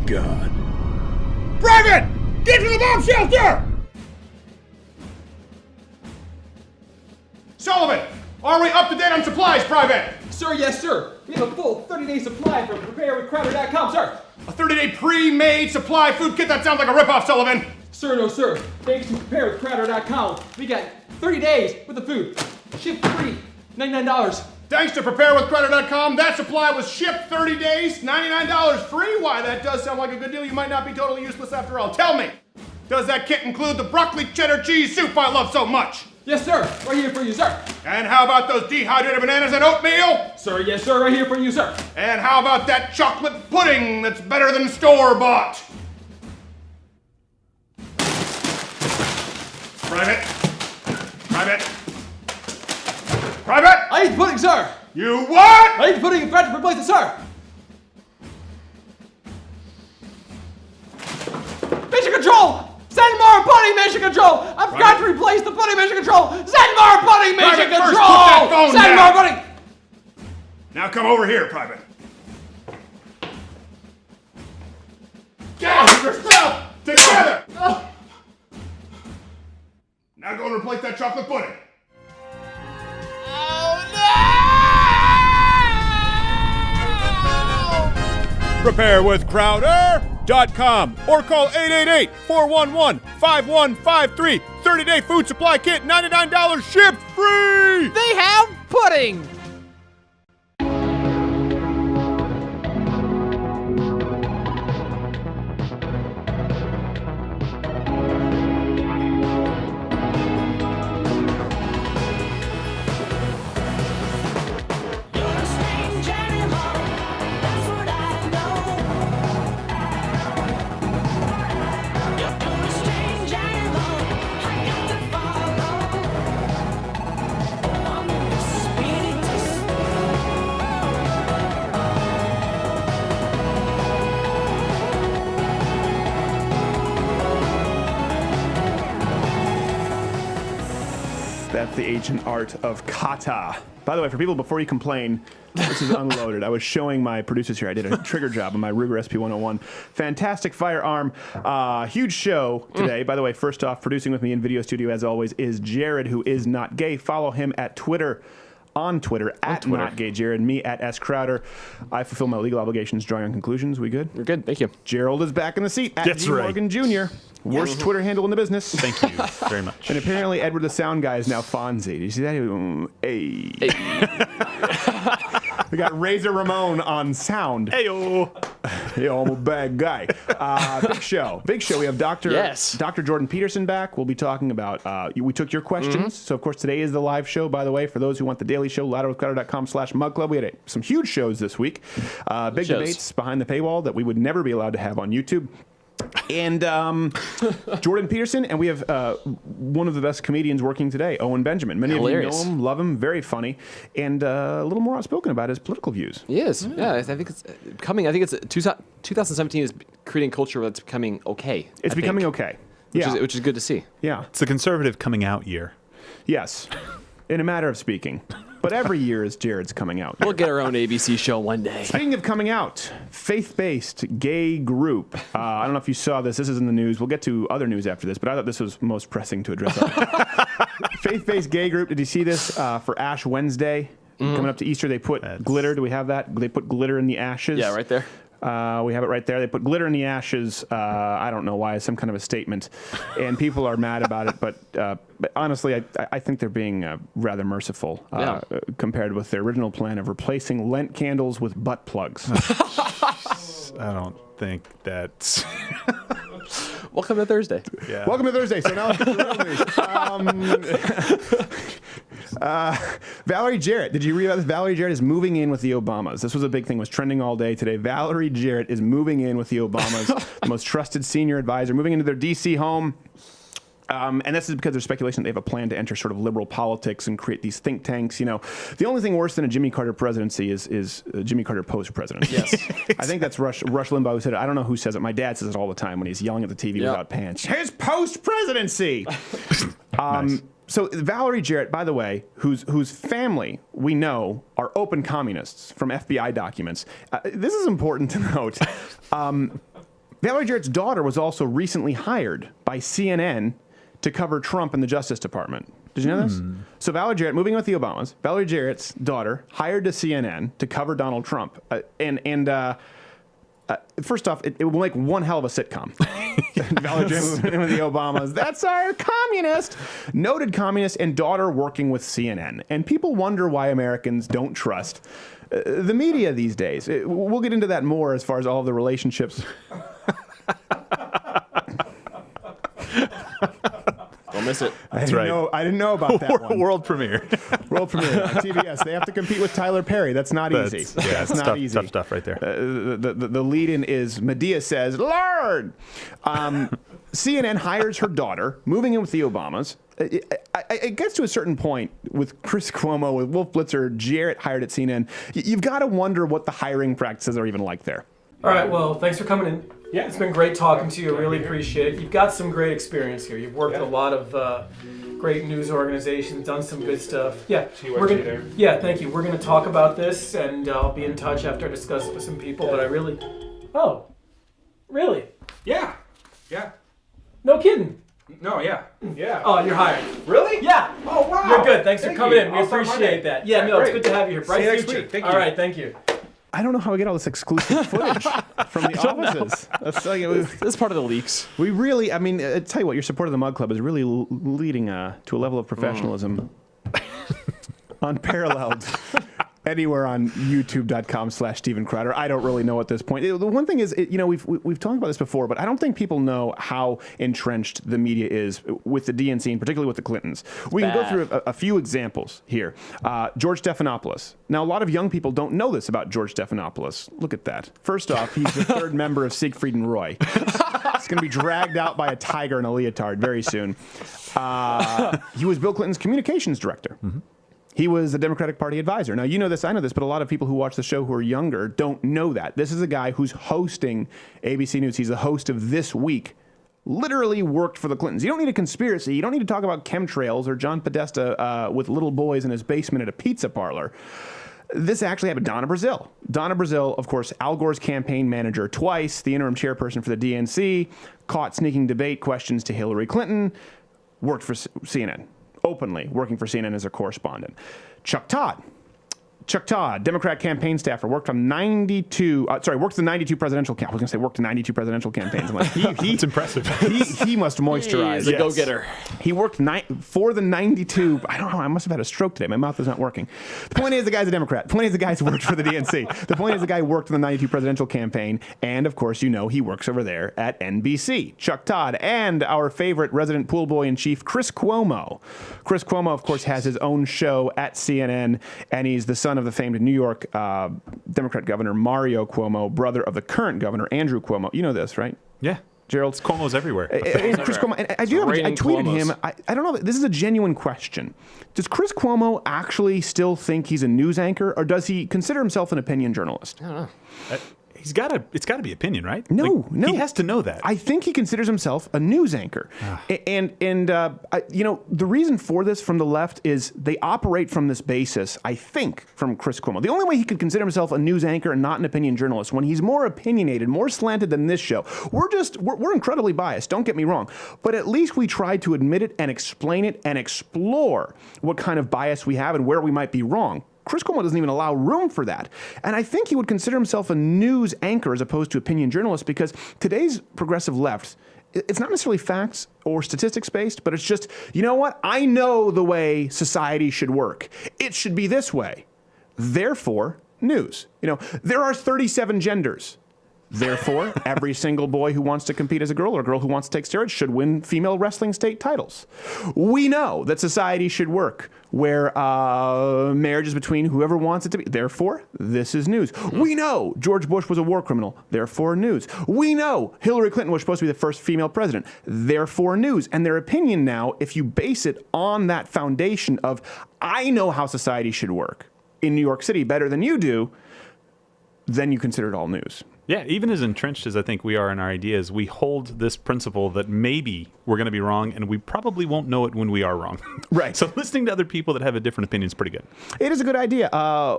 God. Private! Get to the bomb shelter! Sullivan, are we up to date on supplies, Private? Sir, yes, sir. We have a full 30-day supply from preparewithcrowder.com, sir. A 30-day pre-made supply food kit? That sounds like a ripoff, Sullivan. Sir, no, sir. Thanks to preparewithcrowder.com, we got 30 days with the food. Shipped free, $99. Thanks to preparewithcrowder.com, that supply was shipped 30 days, $99 free. Why, that does sound like a good deal. You might not be totally useless after all. Tell me, does that kit include the broccoli cheddar cheese soup I love so much? Yes, sir. Right here for you, sir. And how about those dehydrated bananas and oatmeal? Sir, yes, sir. Right here for you, sir. And how about that chocolate pudding that's better than store-bought? Private? I eat pudding, sir. You what? I eat pudding in Bradford places, sir. Mission control! Send more pudding, mission control! I forgot to replace the pudding, mission control! Send more pudding, mission Private, control! first put that phone Send down. more pudding! Now come over here, Private. Get yourself together! Now go and replace that chocolate pudding. Preparewithcrowder.com or call 888-411-5153. 30-day food supply kit, $99 shipped free! They have pudding! That's the ancient art of kata. By the way, for people, before you complain, this is unloaded. I was showing my producers here. I did a trigger job on my Ruger SP101. Fantastic firearm. Huge show today. By the way, first off, producing with me in video studio, as always, is Jared, who is not gay. Follow him at Twitter. On Twitter, at Not Gay Jared, me at S Crowder. I fulfill my legal obligations, drawing on conclusions. We good? We're good, thank you. Gerald is back in the seat at That's G. right. Morgan Jr. Worst Twitter handle in the business. Thank you very much. And apparently Edward the sound guy is now Fonzie. Did you see that? Hey. We got Razor Ramon on sound. Hey-o. Yo, I'm a bad guy. Big show. Big show. We have Dr. Jordan Peterson back. We'll be talking about, we took your questions. So, of course, today is the live show, by the way. For those who want the daily show, louderwithcrowder.com/mugclub. We had some huge shows this week. Big debates behind the paywall that we would never be allowed to have on YouTube. And Jordan Peterson, and we have one of the best comedians working today, Owen Benjamin. Many of you know him, love him, very funny, and a little more outspoken about his political views. He is. Yeah, I think it's coming. I think it's 2017 is creating culture that's becoming okay. It's becoming okay. Which is good to see. Yeah. It's the conservative coming out year. Yes. In a matter of speaking. But every year is Jared's coming out. We'll get our own ABC show one day. Speaking of coming out, faith-based gay group. I don't know if you saw this. This is in the news. We'll get to other news after this, but I thought this was most pressing to address. Faith-based gay group. Did you see this for Ash Wednesday? Coming up to Easter, they put glitter. Do we have that? They put glitter in the ashes. Yeah, right there. We have it right there. They put glitter in the ashes. I don't know why. It's some kind of a statement. And people are mad about it. But honestly, I think they're being rather merciful compared with their original plan of replacing Lent candles with butt plugs. I don't think that's... Welcome to Thursday. Yeah. Welcome to Thursday. So now let's get to the real news. Valerie Jarrett. Did you read about this? Valerie Jarrett is moving in with the Obamas. This was a big thing. Was trending all day today. Valerie Jarrett is moving in with the Obamas, the most trusted senior advisor, moving into their D.C. home. And this is because there's speculation they have a plan to enter sort of liberal politics and create these think tanks. You know, the only thing worse than a Jimmy Carter presidency is Jimmy Carter post-presidency. Yes. Exactly. I think that's Rush Limbaugh who said it. I don't know who says it. My dad says it all the time when he's yelling at the TV without pants. His post-presidency! Nice. So Valerie Jarrett, by the way, whose family we know are open communists from FBI documents. This is important to note. Valerie Jarrett's daughter was also recently hired by CNN to cover Trump and the Justice Department. Did you know this? So Valerie Jarrett, moving with the Obamas, Valerie Jarrett's daughter hired to CNN to cover Donald Trump. First off, it will make one hell of a sitcom. Valerie Jarrett moving in with the Obamas. That's our communist, noted communist, and daughter working with CNN. And people wonder why Americans don't trust the media these days. We'll get into that more as far as all of the relationships. Don't miss it. I didn't know about that one. World premiere. World premiere on TBS. They have to compete with Tyler Perry. That's not easy. That's not tough, easy. Tough stuff right there. The lead-in is Medea says, Lord! CNN hires her daughter, moving in with the Obamas. It gets to a certain point with Chris Cuomo, with Wolf Blitzer, Jarrett hired at CNN. You've got to wonder what the hiring practices are even like there. All right, well, thanks for coming in. Yeah, it's been great talking to you. I really appreciate it. You've got some great experience here. You've worked with a lot of great news organizations, done some good stuff. Yeah, yeah, thank you. We're going to talk about this, and I'll be in touch after I discuss it with some people. But I really, really? Yeah. No kidding. No, yeah. Oh, you're hired. Really? Yeah. Oh, wow. You're good. Thanks for coming in. We I'll start appreciate Monday. that. Yeah, no, it's good to have you here. Bright See you next future. week. Thank All you. right, thank you. I don't know how we get all this exclusive footage from the offices. That's like, This is part of the leaks. we really, I mean, I tell you what, your support of the Mug Club is really leading to a level of professionalism unparalleled anywhere on youtube.com/Steven Crowder. I don't really know at this point. The one thing is, we've talked about this before, but I don't think people know how entrenched the media is with the DNC, and particularly with the Clintons. We can go through a few examples here. George Stephanopoulos. Now, a lot of young people don't know this about George Stephanopoulos. Look at that. First off, he's the third member of Siegfried and Roy. He's going to be dragged out by a tiger in a leotard very soon. He was Bill Clinton's communications director. Mm-hmm. He was the Democratic Party advisor. Now, you know this, I know this, but a lot of people who watch the show who are younger don't know that. This is a guy who's hosting ABC News. He's the host of This Week. Literally worked for the Clintons. You don't need a conspiracy. You don't need to talk about chemtrails or John Podesta with little boys in his basement at a pizza parlor. This actually happened. Donna Brazile. Donna Brazile, of course, Al Gore's campaign manager twice, the interim chairperson for the DNC, caught sneaking debate questions to Hillary Clinton, worked for CNN. Openly working for CNN as a correspondent. Chuck Todd, Democrat campaign staffer, worked the 92 presidential campaigns. I was going to say worked to 92 presidential campaigns. I'm like, It's impressive. he must moisturize. He's a go-getter. He worked for the 92. I don't know. I must have had a stroke today. My mouth is not working. The point is the guy's a Democrat. The point is the guy's worked for the DNC. The point is the guy worked in the 92 presidential campaign. And, of course, he works over there at NBC. Chuck Todd and our favorite resident pool boy in chief, Chris Cuomo. Chris Cuomo, of course, has his own show at CNN, and he's the son of the famed New York Democrat governor Mario Cuomo, brother of the current governor Andrew Cuomo. You know this, right? Yeah. Gerald. It's Cuomo's everywhere. Chris Cuomo, and I tweeted him. I don't know. This is a genuine question. Does Chris Cuomo actually still think he's a news anchor, or does he consider himself an opinion journalist? I don't know. It's got to be opinion, right? No. He has to know that. I think he considers himself a news anchor. And the reason for this from the left is they operate from this basis, I think, from Chris Cuomo. The only way he could consider himself a news anchor and not an opinion journalist, when he's more opinionated, more slanted than this show. We're incredibly biased, don't get me wrong. But at least we try to admit it and explain it and explore what kind of bias we have and where we might be wrong. Chris Cuomo doesn't even allow room for that. And I think he would consider himself a news anchor as opposed to opinion journalist, because today's progressive left, it's not necessarily facts or statistics based, but it's just, you know what? I know the way society should work. It should be this way. Therefore, news. There are 37 genders. Therefore, every single boy who wants to compete as a girl or a girl who wants to take steroids should win female wrestling state titles. We know that society should work where marriage is between whoever wants it to be. Therefore, this is news. We know George Bush was a war criminal. Therefore, news. We know Hillary Clinton was supposed to be the first female president. Therefore, news. And their opinion now, if you base it on that foundation of, I know how society should work in New York City better than you do, then you consider it all news. Yeah, even as entrenched as I think we are in our ideas, we hold this principle that maybe we're going to be wrong, and we probably won't know it when we are wrong. Right. So listening to other people that have a different opinion is pretty good. It is a good idea.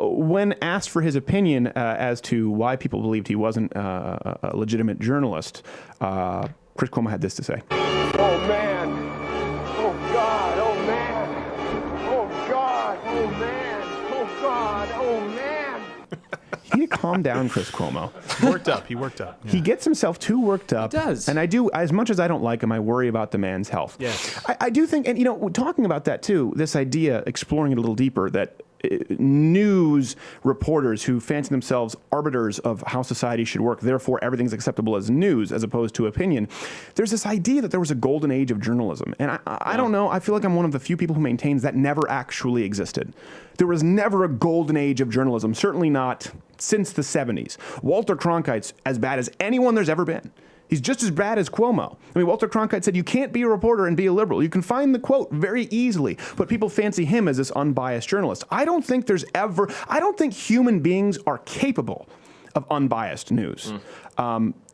When asked for his opinion as to why people believed he wasn't a legitimate journalist, Chris Cuomo had this to say. Oh, man. Oh, God. Oh, man. Oh, God. Oh, man. Oh, God. Oh, man. You need to calm down, Chris Cuomo. He worked up. Yeah. He gets himself too worked up. He does. And I do, as much as I don't like him, I worry about the man's health. Yes. I do think, and talking about that too, this idea, exploring it a little deeper, that news reporters who fancy themselves arbiters of how society should work, therefore everything's acceptable as news as opposed to opinion. There's this idea that there was a golden age of journalism. And I don't know, I feel like I'm one of the few people who maintains that never actually existed. There was never a golden age of journalism, certainly not since the 70s. Walter Cronkite's as bad as anyone there's ever been. He's just as bad as Cuomo. I mean, Walter Cronkite said you can't be a reporter and be a liberal. You can find the quote very easily, but people fancy him as this unbiased journalist. I don't think human beings are capable of unbiased news.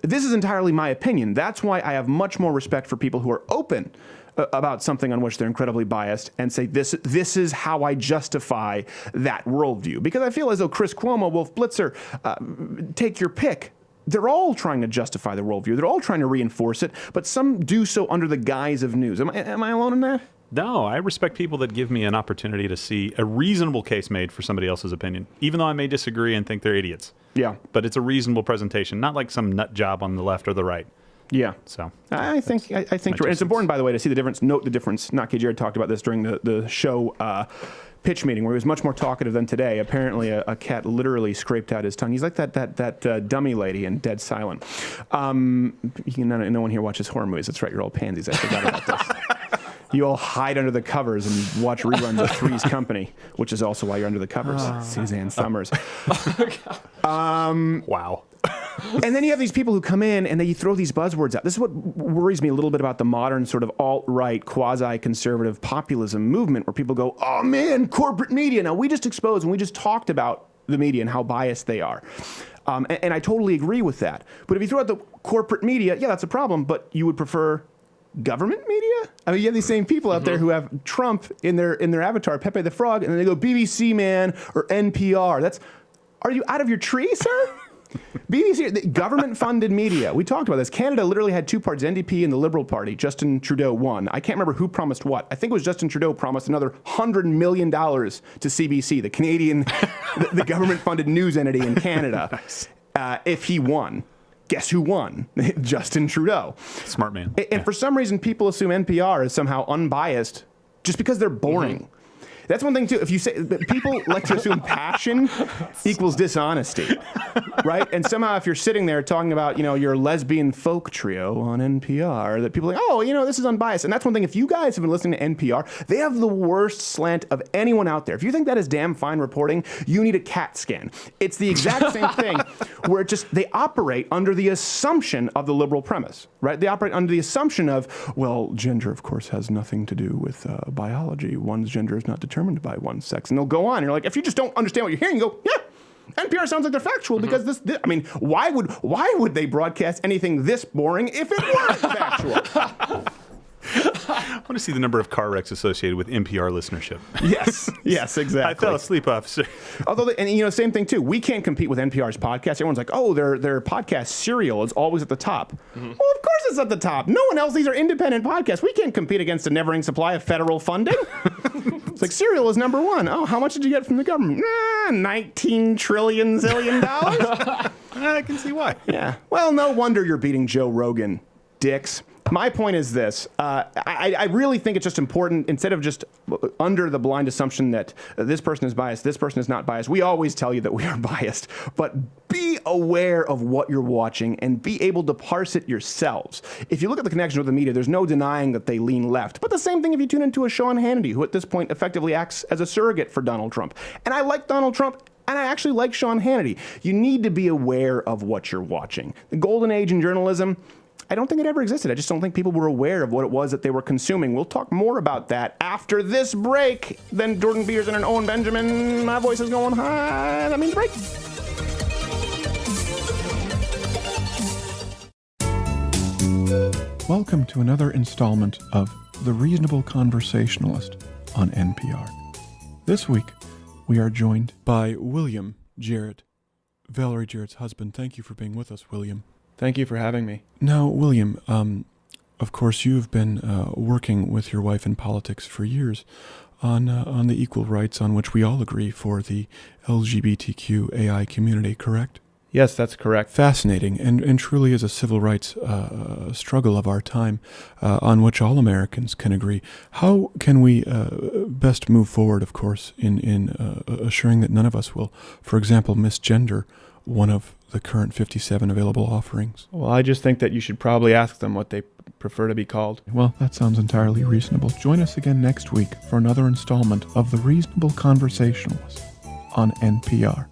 This is entirely my opinion. That's why I have much more respect for people who are open about something on which they're incredibly biased and say, this is how I justify that worldview. Because I feel as though Chris Cuomo, Wolf Blitzer, take your pick, they're all trying to justify the worldview. They're all trying to reinforce it, but some do so under the guise of news. Am I alone in that? No, I respect people that give me an opportunity to see a reasonable case made for somebody else's opinion, even though I may disagree and think they're idiots. Yeah. But it's a reasonable presentation, not like some nut job on the left or the right. Yeah. So I think you're right. It's important, by the way, to see the difference, note the difference. Not Jared talked about this during the show pitch meeting, where he was much more talkative than today. Apparently, a cat literally scraped out his tongue. He's like that dummy lady in Dead Silent. No one here watches horror movies. That's right, you're all pansies. I forgot about this. You all hide under the covers and watch reruns of Three's Company, which is also why you're under the covers. Suzanne Summers. Wow. And then you have these people who come in and they throw these buzzwords out. This is what worries me a little bit about the modern sort of alt-right, quasi-conservative populism movement, where people go, oh man, corporate media. Now, we just exposed and we just talked about the media and how biased they are. And I totally agree with that. But if you throw out the corporate media, yeah, that's a problem, but you would prefer government media? I mean, you have these same people out there who have Trump in their avatar, Pepe the Frog, and then they go BBC, man, or NPR. Are you out of your tree, sir? BBC, government-funded media. We talked about this. Canada literally had two parties, NDP and the Liberal Party. Justin Trudeau won. I can't remember who promised what. I think it was Justin Trudeau promised another $100 million to CBC, the Canadian, the government-funded news entity in Canada, Nice. If he won. Guess who won? Justin Trudeau. Smart man. And for some reason, people assume NPR is somehow unbiased just because they're boring. That's one thing, too. If you say people like to assume passion equals dishonesty, right? And somehow if you're sitting there talking about, your lesbian folk trio on NPR, that people are like, oh, this is unbiased. And that's one thing. If you guys have been listening to NPR, they have the worst slant of anyone out there. If you think that is damn fine reporting, you need a CAT scan. It's the exact same thing where they operate under the assumption of the liberal premise, right? They operate under the assumption of, well, gender, of course, has nothing to do with biology. One's gender is not determined by one's sex. And they'll go on. And you're like, if you just don't understand what you're hearing, you go, yeah, NPR sounds like they're factual because this, why would they broadcast anything this boring if it weren't factual? I want to see the number of car wrecks associated with NPR listenership. Yes, exactly. I fell asleep, officer. Although, same thing too. We can't compete with NPR's podcast. Everyone's like, oh, their podcast Serial is always at the top. Well, of course it's at the top. No one else. These are independent podcasts. We can't compete against a never-ending supply of federal funding. It's like Serial is number one. Oh, how much did you get from the government? 19 trillion zillion dollars. I can see why. Yeah. Well, no wonder you're beating Joe Rogan, dicks. My point is this. I really think it's just important, instead of just under the blind assumption that this person is biased, this person is not biased. We always tell you that we are biased, but be aware of what you're watching and be able to parse it yourselves. If you look at the connection with the media, there's no denying that they lean left. But the same thing if you tune into a Sean Hannity, who at this point effectively acts as a surrogate for Donald Trump. And I like Donald Trump, and I actually like Sean Hannity. You need to be aware of what you're watching. The golden age in journalism, I don't think it ever existed. I just don't think people were aware of what it was that they were consuming. We'll talk more about that after this break. Then Jordan Peterson and Owen Benjamin. My voice is going high. That means break. Welcome to another installment of The Reasonable Conversationalist on NPR. This week, we are joined by William Jarrett, Valerie Jarrett's husband. Thank you for being with us, William. Thank you for having me. Now, William, of course, you've been working with your wife in politics for years on the equal rights on which we all agree for the LGBTQAI community, correct? Yes, that's correct. Fascinating, and truly is a civil rights struggle of our time on which all Americans can agree. How can we best move forward, of course, in assuring that none of us will, for example, misgender one of the current 57 available offerings? Well, I just think that you should probably ask them what they prefer to be called. Well, that sounds entirely reasonable. Join us again next week for another installment of The Reasonable Conversationalist on NPR.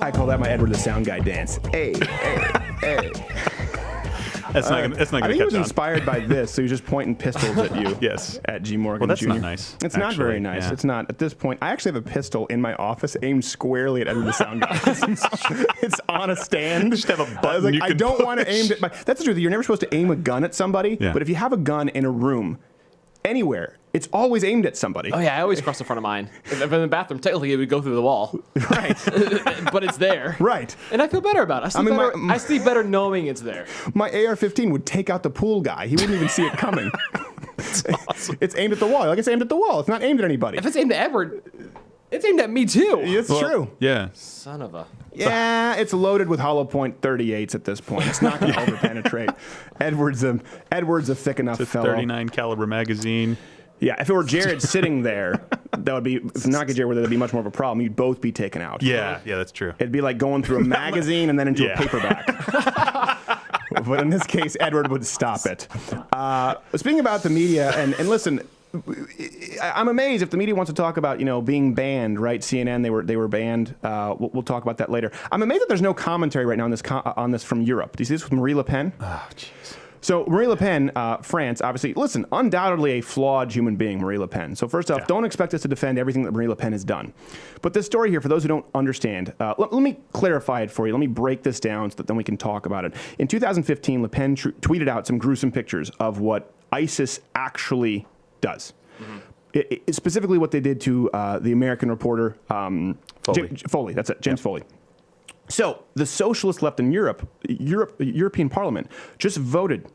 I call that my Edward the Sound Guy dance. Hey, hey, hey. That's not gonna I think catch he was on. inspired by this, so he was just pointing pistols at you. Yes. At G. Morgan Well, that's Jr. not nice, It's not actually. very nice. Yeah. It's not. At this point, I actually have a pistol in my office aimed squarely at Edward the Sound Guy. It's on a stand. Just have a I was button like, you I can don't want to push. aim at my... That's the truth. You're never supposed to aim a gun at somebody, Yeah. but if you have a gun in a room, anywhere, it's always aimed at somebody. Oh yeah, I always cross the front of mine. If I'm in the bathroom, technically it would go through the wall, Right. but it's there. Right. And I feel better about it. I sleep better knowing it's there. My AR-15 would take out the pool guy. He wouldn't even see it coming. Awesome. It's aimed at the wall. Like, it's aimed at the wall. It's not aimed at anybody. If it's aimed at Edward, it's aimed at me too. It's true. Yeah. Son of a. Yeah, it's loaded with hollow point 38s at this point. It's not going to overpenetrate. Edward's a thick enough It's a fellow. 39 caliber magazine. Yeah, if it were Jared sitting there, that would be, if not get Jared, that'd be much more of a problem. You'd both be taken out. Yeah, that's true. It'd be like going through a magazine and then into Yeah. a paperback. But in this case, Edward would stop it. Speaking about the media, and listen, I'm amazed if the media wants to talk about, being banned, right? CNN, they were banned. We'll talk about that later. I'm amazed that there's no commentary right now on this from Europe. Do you see this with Marie Le Pen? Oh, jeez. So Marie Le Pen, France, obviously, listen, undoubtedly a flawed human being, Marie Le Pen. So first off, don't expect us to defend everything that Marie Le Pen has done. But this story here, for those who don't understand, let me clarify it for you. Let me break this down so that then we can talk about it. In 2015, Le Pen tweeted out some gruesome pictures of what ISIS actually does. Mm-hmm. Specifically what they did to the American reporter, Foley, that's it, James Foley. So the socialist left in European Parliament just voted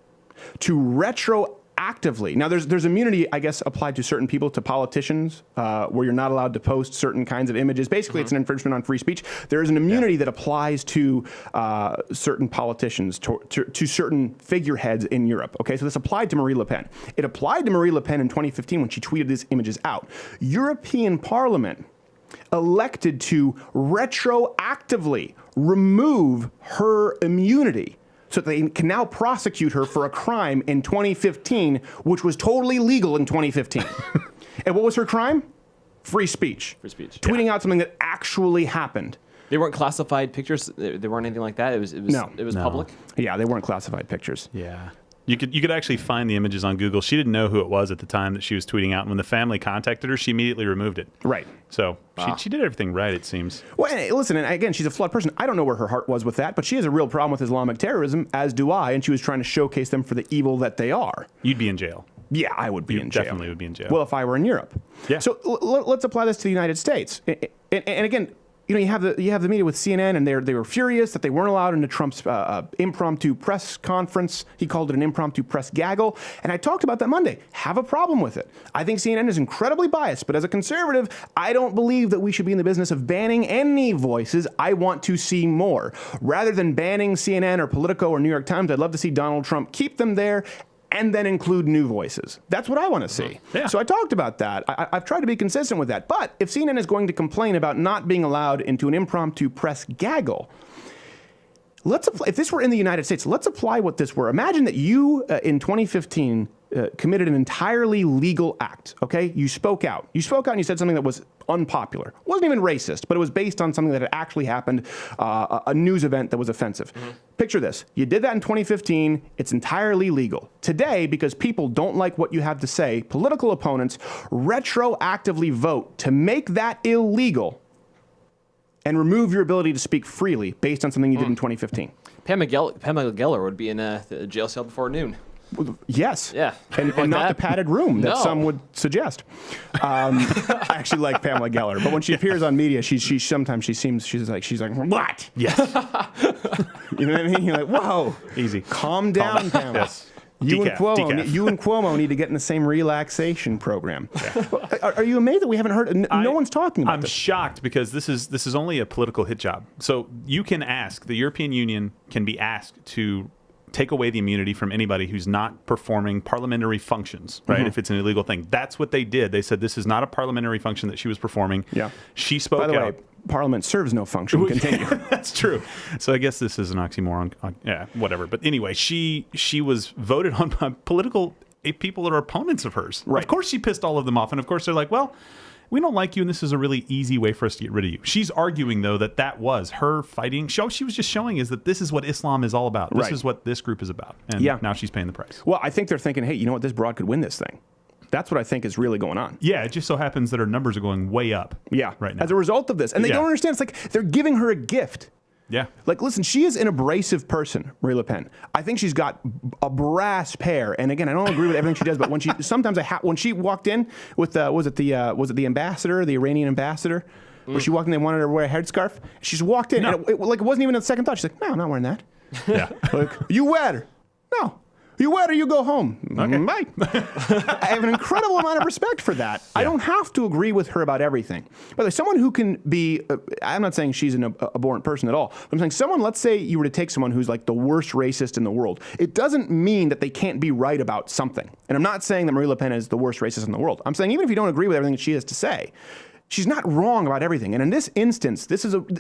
to retroactively. Now there's immunity, I guess, applied to certain people, to politicians, where you're not allowed to post certain kinds of images. Basically, it's an infringement on free speech. There is an immunity that applies to certain politicians, to certain figureheads in Europe. Okay, so this applied to Marie Le Pen. It applied to Marie Le Pen in 2015 when she tweeted these images out. European Parliament elected to retroactively remove her immunity so that they can now prosecute her for a crime in 2015, which was totally legal in 2015. And what was her crime? Free speech. Free speech. Tweeting out something that actually happened. They weren't classified pictures. They weren't anything like that. It was public. Yeah, they weren't classified pictures. Yeah. You could actually find the images on Google. She didn't know who it was at the time that she was tweeting out. And when the family contacted her, she immediately removed it. Right. So she did everything right, it seems. Well, and listen, and again, she's a flawed person. I don't know where her heart was with that, but she has a real problem with Islamic terrorism, as do I, and she was trying to showcase them for the evil that they are. You'd be in jail. Yeah, I would be in jail. Definitely would be in jail. Well, if I were in Europe. Yeah. So let's apply this to the United States. And again, you have the media with CNN, and they were furious that they weren't allowed into Trump's impromptu press conference. He called it an impromptu press gaggle. And I talked about that Monday. Have a problem with it. I think CNN is incredibly biased, but as a conservative, I don't believe that we should be in the business of banning any voices. I want to see more. Rather than banning CNN or Politico or New York Times, I'd love to see Donald Trump keep them there and then include new voices. That's what I want to see. Yeah. So I talked about that. I've tried to be consistent with that. But if CNN is going to complain about not being allowed into an impromptu press gaggle, Let's apply, if this were in the United States, let's apply what this were. Imagine that you, in 2015, committed an entirely legal act, okay? You spoke out. You spoke out and you said something that was unpopular. It wasn't even racist, but it was based on something that had actually happened, a news event that was offensive. Picture this. You did that in 2015. It's entirely legal. Today, because people don't like what you have to say, political opponents retroactively vote to make that illegal and remove your ability to speak freely based on something you did in 2015. Pamela Geller would be in the jail cell before noon. Yes. Yeah. And not the padded room that some would suggest. I actually like Pamela Geller, but when she appears on media, she sometimes she's like, what? Yes. You know what I mean? You're like, whoa. Easy. Calm down, Pamela. Yes. You and Decaf. you and Cuomo need to get in the same relaxation program. Are you amazed that we haven't heard? No one's talking about this. I'm shocked because this is only a political hit job. So you can ask, the European Union can be asked to take away the immunity from anybody who's not performing parliamentary functions, right? If it's an illegal thing. That's what they did. They said this is not a parliamentary function that she was performing. Yeah. She spoke out. By the way, Parliament serves no function. Continue. That's true. So I guess this is an oxymoron. Yeah, whatever. But anyway, she was voted on by political people that are opponents of hers. Right. Of course she pissed all of them off. And of course they're like, well, we don't like you, and this is a really easy way for us to get rid of you. She's arguing, though, that was her fighting. She was just showing is that this is what Islam is all about. This is what this group is about. And now she's paying the price. Well, I think they're thinking, hey, you know what? This broad could win this thing. That's what I think is really going on. Yeah, it just so happens that her numbers are going way up. Yeah, right now. as a result of this. And they don't understand. It's like they're giving her a gift. Yeah. Like, listen, she is an abrasive person, Marie Le Pen. I think she's got a brass pair. And again, I don't agree with everything she does, but when she when she walked in with was it the ambassador, the Iranian ambassador, where she walked in, they wanted her to wear a headscarf. She just walked in, and it wasn't even a second thought. She's like, no, I'm not wearing that. Yeah. Like, you wear it. No. You wear it or you go home. Okay. Bye. I have an incredible amount of respect for that. Yeah. I don't have to agree with her about everything. By the way, someone who can be, I'm not saying she's an abhorrent person at all. I'm saying someone, let's say you were to take someone who's like the worst racist in the world. It doesn't mean that they can't be right about something. And I'm not saying that Marie Le Pen is the worst racist in the world. I'm saying even if you don't agree with everything that she has to say, she's not wrong about everything. And in this instance,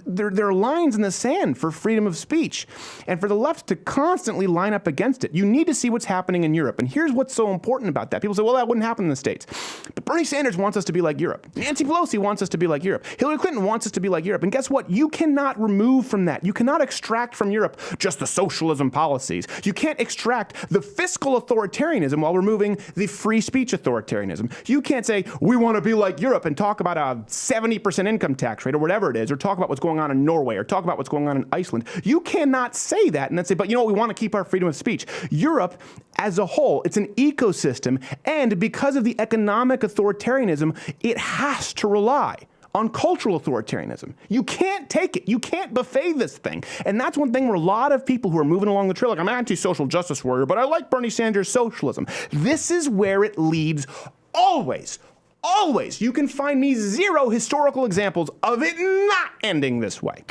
there are lines in the sand for freedom of speech and for the left to constantly line up against it. You need to see what's happening in Europe. And here's what's so important about that. People say, well, that wouldn't happen in the States. But Bernie Sanders wants us to be like Europe. Nancy Pelosi wants us to be like Europe. Hillary Clinton wants us to be like Europe. And guess what? You cannot remove from that. You cannot extract from Europe just the socialism policies. You can't extract the fiscal authoritarianism while removing the free speech authoritarianism. You can't say, we want to be like Europe and talk about a 70% income tax rate or whatever it is, or talk about what's going on in Norway, or talk about what's going on in Iceland. You cannot say that and then say, but you know what, we want to keep our freedom of speech. Europe as a whole, it's an ecosystem, and because of the economic authoritarianism, it has to rely on cultural authoritarianism. You can't take it. You can't buffet this thing. And that's one thing where a lot of people who are moving along the trail, like, I'm an anti-social justice warrior, but I like Bernie Sanders' socialism. This is where it leads always. Always. You can find me zero historical examples of it not ending this way.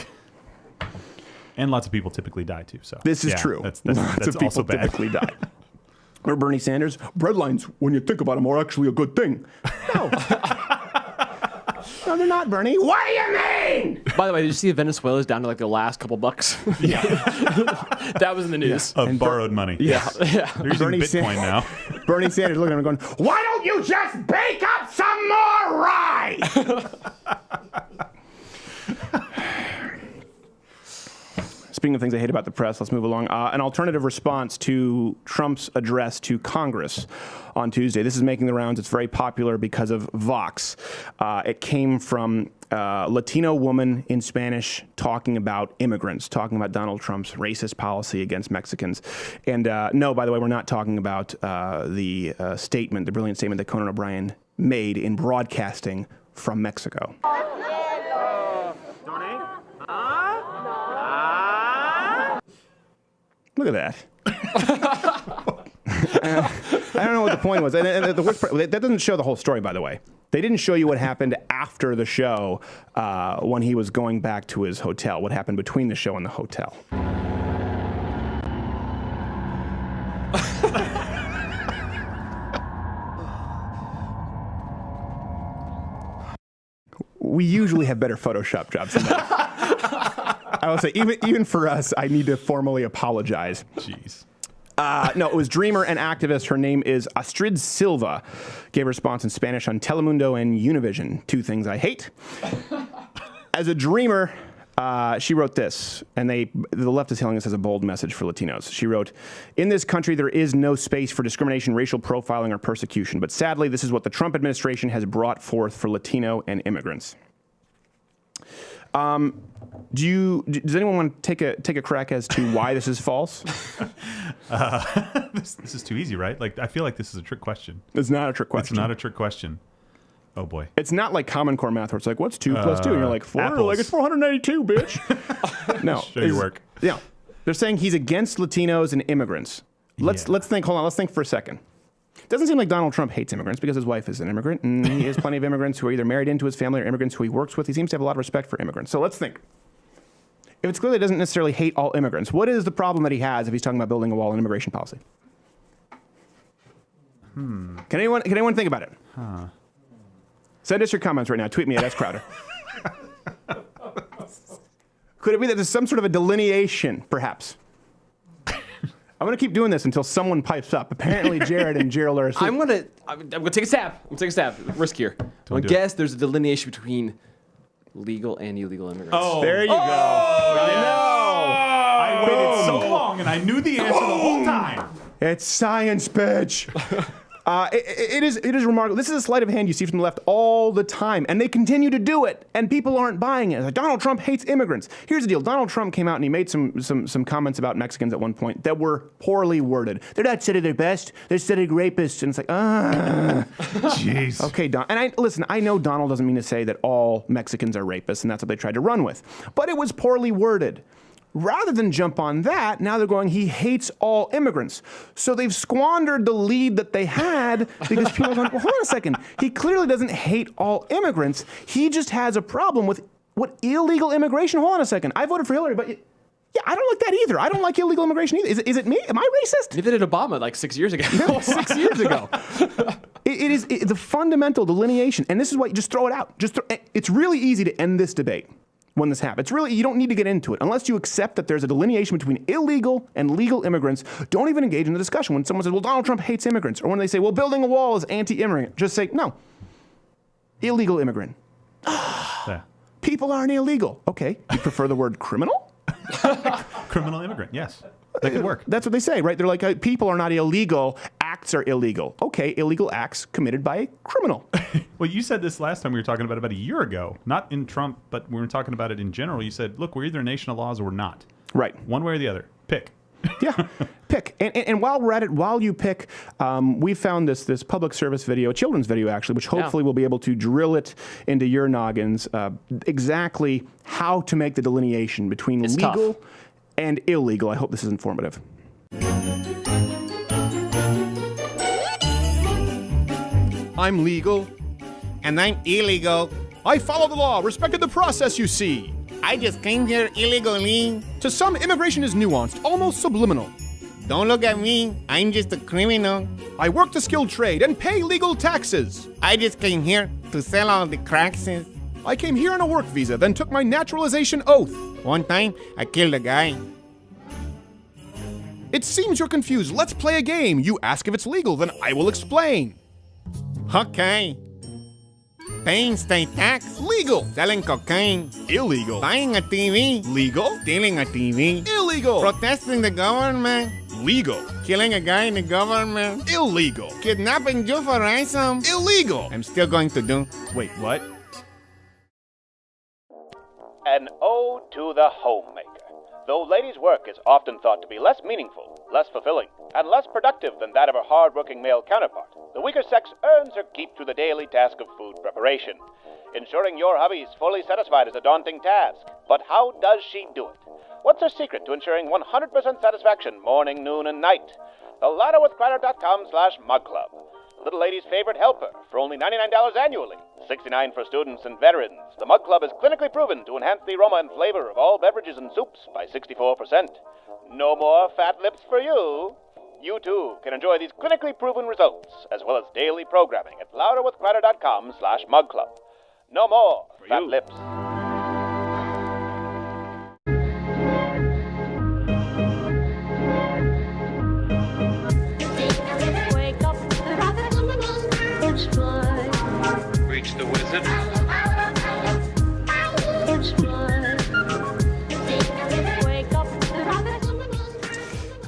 And lots of people typically die too. So this is true. That's lots of people also bad. Typically die. Or Bernie Sanders, breadlines, when you think about them, are actually a good thing. No. No, they're not, Bernie. What do you mean? By the way, did you see Venezuela's down to like the last couple bucks? Yeah. That was in the news. Yeah. Of borrowed money. Yeah. Yeah. They're using Bitcoin now. Bernie Sanders looking at him going, why don't you just bake up some more rye? Speaking of things I hate about the press, let's move along. An alternative response to Trump's address to Congress on Tuesday. This is making the rounds. It's very popular because of Vox. It came from a Latino woman in Spanish talking about immigrants, talking about Donald Trump's racist policy against Mexicans. And no, by the way, we're not talking about the brilliant statement that Conan O'Brien made in broadcasting from Mexico. Look at that. I don't know what the point was. And the worst part, that doesn't show the whole story, by the way. They didn't show you what happened after the show when he was going back to his hotel, what happened between the show and the hotel. We usually have better Photoshop jobs than that. I will say, even for us, I need to formally apologize. Jeez. No, it was dreamer and activist. Her name is Astrid Silva. Gave a response in Spanish on Telemundo and Univision. 2 things I hate. As a dreamer, she wrote this, and the left is hailing this as a bold message for Latinos. She wrote, "In this country, there is no space for discrimination, racial profiling, or persecution. But sadly, this is what the Trump administration has brought forth for Latino and immigrants." Does anyone want to take a crack as to why this is false? This is too easy, right? Like, I feel like this is a trick question. It's not a trick question. It's not a trick question. Oh boy. It's not like Common Core math where it's like, what's 2 plus 2? And you're like, 4? apples. Like, it's 492, bitch. No. Show your work. Yeah. They're saying he's against Latinos and immigrants. Let's think. Hold on. Let's think for a second. It doesn't seem like Donald Trump hates immigrants because his wife is an immigrant, and he has plenty of immigrants who are either married into his family or immigrants who he works with. He seems to have a lot of respect for immigrants. So let's think. If it's clear that he doesn't necessarily hate all immigrants, what is the problem that he has if he's talking about building a wall in immigration policy? Can anyone think about it? Send us your comments right now. Tweet me at @SCrowder. Could it be that there's some sort of a delineation, perhaps? I'm going to keep doing this until someone pipes up. Apparently, Jared and Gerald are asleep. I'm gonna take a stab. Risk here. I'm gonna guess there's a delineation between legal and illegal immigrants. Oh, There you go. I know. I waited so long, and I knew the answer the whole time. It's science, bitch. It is remarkable. This is a sleight of hand you see from the left all the time, and they continue to do it, and people aren't buying it. Like, Donald Trump hates immigrants. Here's the deal. Donald Trump came out and he made some comments about Mexicans at one point that were poorly worded. They're not said at their best. They're said at rapists, and it's like, Jeez. Okay, Don. And I know Donald doesn't mean to say that all Mexicans are rapists, and that's what they tried to run with. But it was poorly worded. Rather than jump on that, now they're going, he hates all immigrants. So they've squandered the lead that they had because people are going, well, hold on a second. He clearly doesn't hate all immigrants. He just has a problem with illegal immigration. Hold on a second. I voted for Hillary, but yeah, I don't like that either. I don't like illegal immigration either. Is it me? Am I racist? Neither did Obama like 6 years ago. No, 6 years ago. It is the fundamental delineation. And this is why you just throw it out. It's really easy to end this debate when this happens. It's really, you don't need to get into it. Unless you accept that there's a delineation between illegal and legal immigrants, don't even engage in the discussion. When someone says, well, Donald Trump hates immigrants, or when they say, well, building a wall is anti-immigrant, just say, no, illegal immigrant. Yeah. People aren't illegal. Okay, you prefer the word criminal? Criminal immigrant, yes. That could work. That's what they say, right? They're like, people are not illegal, acts are illegal. Okay, illegal acts committed by a criminal. Well, you said this last time we were talking about a year ago. Not in Trump, but we were talking about it in general. You said, look, we're either a nation of laws or we're not. Right. One way or the other. Pick. Yeah, pick. And while we're at it, while you pick, we found this public service video, a children's video actually, which hopefully will be able to drill it into your noggins, exactly how to make the delineation between legal and illegal. I hope this is informative. I'm legal. And I'm illegal. I follow the law, respected the process you see. I just came here illegally. To some, immigration is nuanced, almost subliminal. Don't look at me. I'm just a criminal. I work the skilled trade and pay legal taxes. I just came here to sell all the cracks. I came here on a work visa, then took my naturalization oath. One time, I killed a guy. It seems you're confused. Let's play a game. You ask if it's legal, then I will explain. Okay. Paying state tax. Legal. Selling cocaine. Illegal. Buying a TV. Legal. Stealing a TV. Illegal. Protesting the government. Legal. Killing a guy in the government. Illegal. Kidnapping you for ransom. Illegal. I'm still going to do. Wait, what? An ode to the homemaker. Though ladies' work is often thought to be less meaningful, less fulfilling, and less productive than that of her hard-working male counterpart, the weaker sex earns her keep through the daily task of food preparation. Ensuring your hubby is fully satisfied is a daunting task, but how does she do it? What's her secret to ensuring 100% satisfaction morning, noon, and night? The ladderwithcrowder.com/mugclub. Little lady's favorite helper for only $99 annually, $69 for students and veterans. The Mug Club is clinically proven to enhance the aroma and flavor of all beverages and soups by 64%. No more fat lips for you. You too can enjoy these clinically proven results, as well as daily programming at louderwithcrowder.com/mugclub. No more fat lips.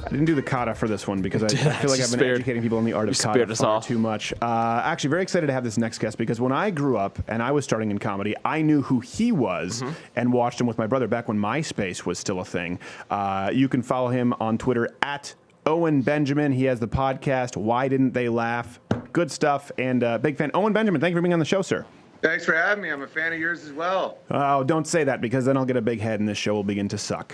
I didn't do the kata for this one because I feel like I've been educating people on the art of kata far too much. Actually, very excited to have this next guest because when I grew up and I was starting in comedy, I knew who he was and watched him with my brother back when MySpace was still a thing. You can follow him on Twitter at Owen Benjamin. He has the podcast, Why Didn't They Laugh? Good stuff, and big fan. Owen Benjamin, thank you for being on the show, sir. Thanks for having me. I'm a fan of yours as well. Oh, don't say that because then I'll get a big head and this show will begin to suck.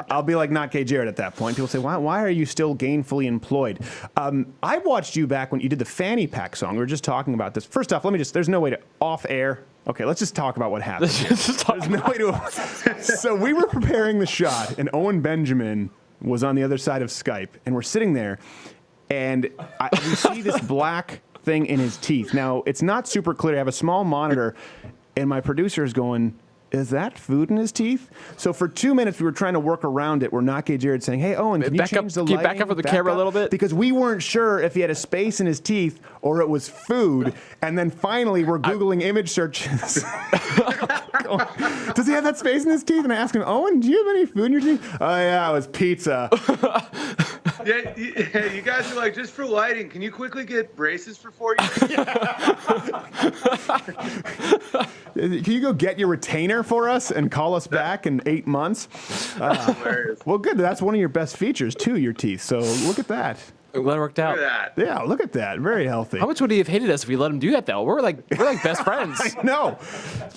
I'll be like not K. Jarrett at that point. People say, why are you still gainfully employed? I watched you back when you did the fanny pack song. We were just talking about this. First off, there's no way to off air. Okay, let's just talk about what happened. There's no way to. So we were preparing the shot and Owen Benjamin was on the other side of Skype and we're sitting there and we see this black thing in his teeth. Now, it's not super clear. I have a small monitor, and my producer is going, is that food in his teeth? So for 2 minutes, we were trying to work around it. We're not K. Jared saying, hey, Owen, can you change the lighting? Can you back up with the camera a little bit? Because we weren't sure if he had a space in his teeth or it was food. And then finally, we're Googling image searches. Does he have that space in his teeth? And I asked him, Owen, do you have any food in your teeth? Oh, yeah, it was pizza. Yeah, you guys are like, just for lighting, can you quickly get braces for 4 years? Can you go get your retainer for us and call us back in 8 months? Well, good. That's one of your best features, too, your teeth. So look at that. Glad it worked out. Look at that. Yeah, look at that. Very healthy. How much would he have hated us if we let him do that, though? We're like best friends. I know.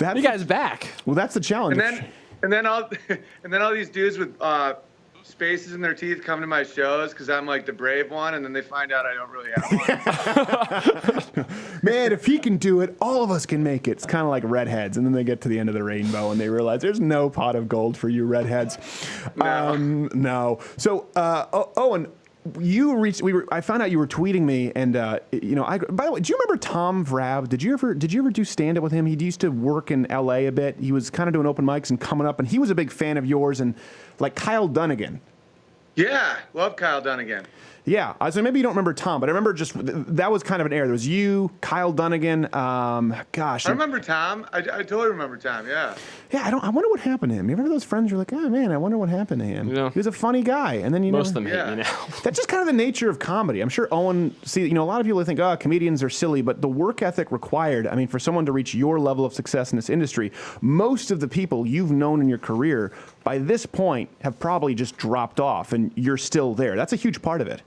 You guys back. Well, that's the challenge. And then all these dudes with spaces in their teeth come to my shows because I'm like the brave one, and then they find out I don't really have one. Man, if he can do it, all of us can make it. It's kind of like redheads, and then they get to the end of the rainbow and they realize there's no pot of gold for you redheads. No. So, Owen, I found out you were tweeting me, and by the way, do you remember Tom Vrab? Did you ever do stand up with him? He used to work in L.A. a bit. He was kind of doing open mics and coming up, and he was a big fan of yours and like Kyle Dunnigan. Yeah, love Kyle Dunnigan. Yeah, so maybe you don't remember Tom, but I remember just that was kind of an era. There was you, Kyle Dunnigan. I remember Tom. I totally remember Tom. Yeah. Yeah, I wonder what happened to him. You remember those friends? You're like, oh man, I wonder what happened to him. Yeah. He was a funny guy, and then most of them hate me now. That's just kind of the nature of comedy. I'm sure Owen. A lot of people think, comedians are silly, but the work ethic required. I mean, for someone to reach your level of success in this industry, most of the people you've known in your career by this point have probably just dropped off, and you're still there. That's a huge part of it.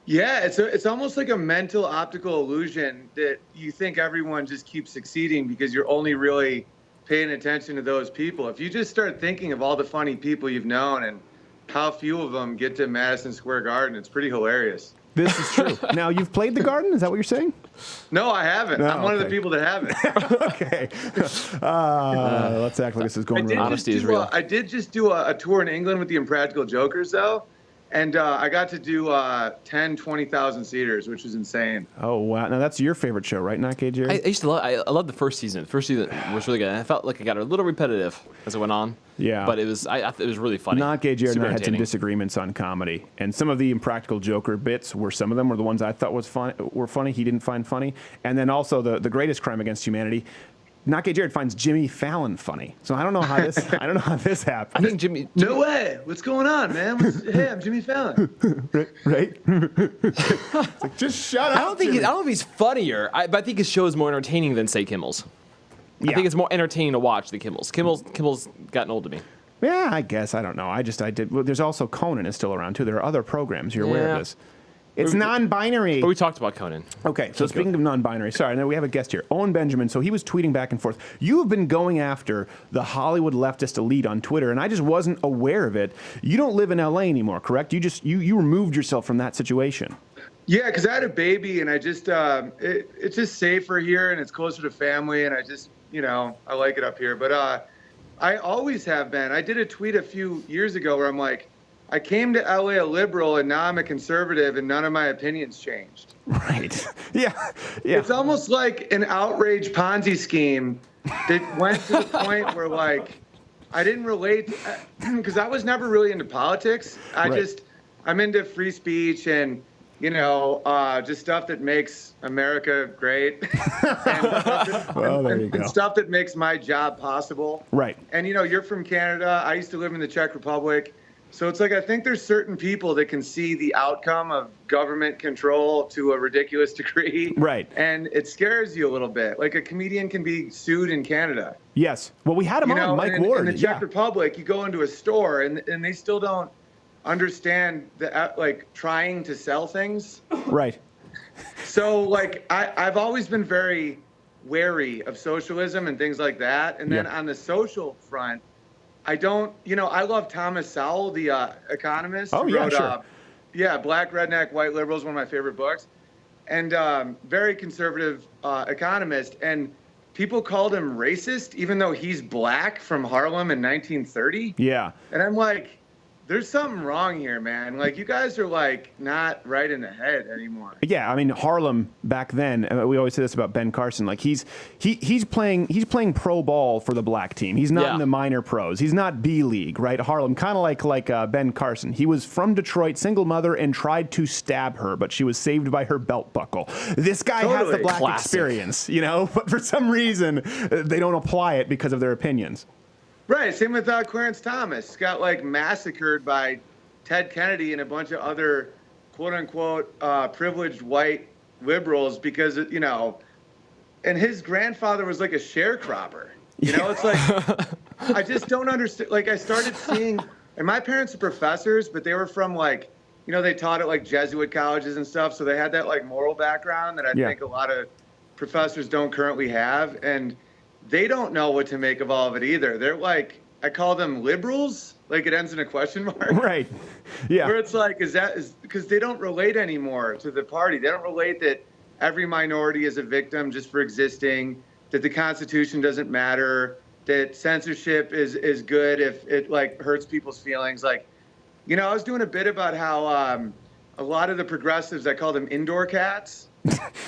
Yeah, it's almost like a mental optical illusion that you think everyone just keeps succeeding because you're only really paying attention to those people. If you just start thinking of all the funny people you've known and how few of them get to Madison Square Garden, it's pretty hilarious. This is true. Now, you've played the Garden? Is that what you're saying? No, I haven't. I'm one of the people that haven't. Okay. Let's act like this is going wrong. Honesty is real. I did just do a tour in England with the Impractical Jokers, though. And I got to do 10, 20,000 seaters, which is insane. Oh, wow. Now, that's your favorite show, right, not KJ? I used to love the first season. The first season was really good. And I felt like it got a little repetitive as it went on. Yeah. But it was really funny. Not KJ and I had some disagreements on comedy. And some of the Impractical Joker bits some of them were the ones I thought were funny. He didn't find funny. And then also the greatest crime against humanity. Not Gay Jared finds Jimmy Fallon funny. So I don't know how this happened. I think Jimmy No way. What's going on, man? Hey, I'm Jimmy Fallon. right? It's like, just shut up. I don't know if he's funnier, but I think his show is more entertaining than, say, Kimmel's. Yeah. I think it's more entertaining to watch than Kimmel's. Kimmel's gotten old to me. Yeah, I guess. I don't know. I did. Well, there's also Conan is still around, too. There are other programs. You're aware of this. It's non-binary. But we talked about Conan. Okay, so speaking of non-binary, sorry, now we have a guest here, Owen Benjamin. So he was tweeting back and forth. You have been going after the Hollywood leftist elite on Twitter, and I just wasn't aware of it. You don't live in L.A. anymore, correct? You removed yourself from that situation. Yeah, because I had a baby, and I just it's just safer here, and it's closer to family, and I just I like it up here. But I always have been. I did a tweet a few years ago where I'm like, I came to LA a liberal and now I'm a conservative and none of my opinions changed. Right. Yeah. It's almost like an outrage Ponzi scheme that went to the point where I didn't relate because I was never really into politics. I'm into free speech and just stuff that makes America great. And stuff that makes my job possible. Right. And you're from Canada. I used to live in the Czech Republic. So it's like I think there's certain people that can see the outcome of government control to a ridiculous degree. Right. And it scares you a little bit. Like a comedian can be sued in Canada. Yes. Well, we had him on, Mike Ward. In the Czech Republic, you go into a store and they still don't understand like trying to sell things. Right. So like I've always been very wary of socialism and things like that. And then on the social front, I don't, I love Thomas Sowell, the economist. Oh, who yeah, wrote, sure. Black, Redneck, White Liberals, one of my favorite books. And very conservative economist. And people called him racist, even though he's black from Harlem in 1930. Yeah. And I'm like, there's something wrong here, man. Like, you guys are, like, not right in the head anymore. Yeah, I mean, Harlem back then, we always say this about Ben Carson, like he's playing pro ball for the black team. He's not in the minor pros. He's not B League, right? Harlem, kind of like Ben Carson. He was from Detroit, single mother, and tried to stab her, but she was saved by her belt buckle. This guy has the black experience, but for some reason, they don't apply it because of their opinions. Right. Same with Clarence Thomas. Got like massacred by Ted Kennedy and a bunch of other quote unquote privileged white liberals because, and his grandfather was like a sharecropper. It's like, I just don't understand. Like I started seeing, and my parents are professors, but they were from like, they taught at like Jesuit colleges and stuff. So they had that like moral background that I think a lot of professors don't currently have. And they don't know what to make of all of it either. They're like, I call them liberals, like it ends in a question mark. Right. Yeah. Where it's like, is because they don't relate anymore to the party. They don't relate that every minority is a victim just for existing, that the Constitution doesn't matter, that censorship is good if it like hurts people's feelings. Like, I was doing a bit about how a lot of the progressives, I call them indoor cats.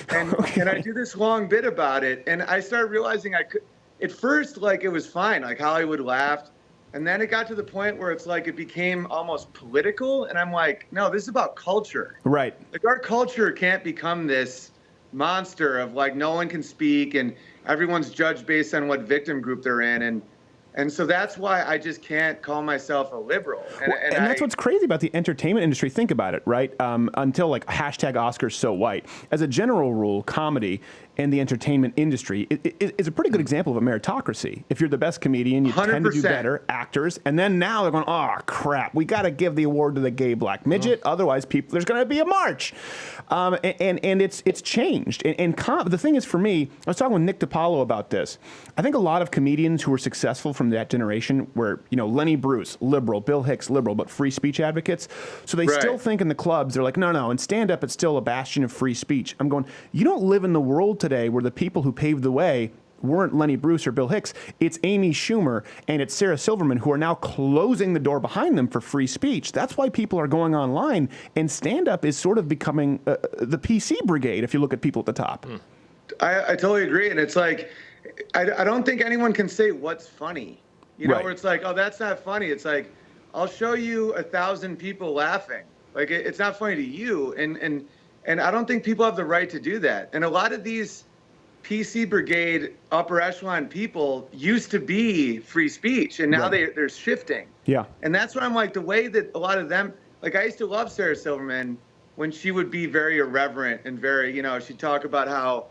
And I do this long bit about it, and I started realizing I could. At first, like it was fine, like Hollywood laughed, and then it got to the point where it's like it became almost political, and I'm like, no, this is about culture. Right. Like our culture can't become this monster of like no one can speak and everyone's judged based on what victim group they're in, and so that's why I just can't call myself a liberal. And that's what's crazy about the entertainment industry. Think about it, right? Until like #Oscars so white. As a general rule, comedy and the entertainment industry is a pretty good example of a meritocracy. If you're the best comedian, you 100%. Tend to do better. Actors, and then now they're going, oh crap, we got to give the award to the gay black midget, otherwise there's going to be a march. And it's changed. And the thing is, for me, I was talking with Nick DiPaolo about this. I think a lot of comedians who were successful from that generation were, Lenny Bruce, liberal, Bill Hicks, liberal, but free speech advocates. So they still think in the clubs, they're like, no, in stand-up, it's still a bastion of free speech. I'm going, you don't live in the world today where the people who paved the way weren't Lenny Bruce or Bill Hicks. It's Amy Schumer and it's Sarah Silverman who are now closing the door behind them for free speech. That's why people are going online, and stand-up is sort of becoming the PC brigade if you look at people at the top. I totally agree, and it's like, I don't think anyone can say what's funny. Where it's like, oh, that's not funny. It's like, I'll show you 1,000 people laughing. Like, it's not funny to you, and I don't think people have the right to do that. And a lot of these PC brigade upper echelon people used to be free speech, and now they're shifting. Yeah. And that's what I'm like, the way that a lot of them, like I used to love Sarah Silverman when she would be very irreverent and very, she'd talk about how,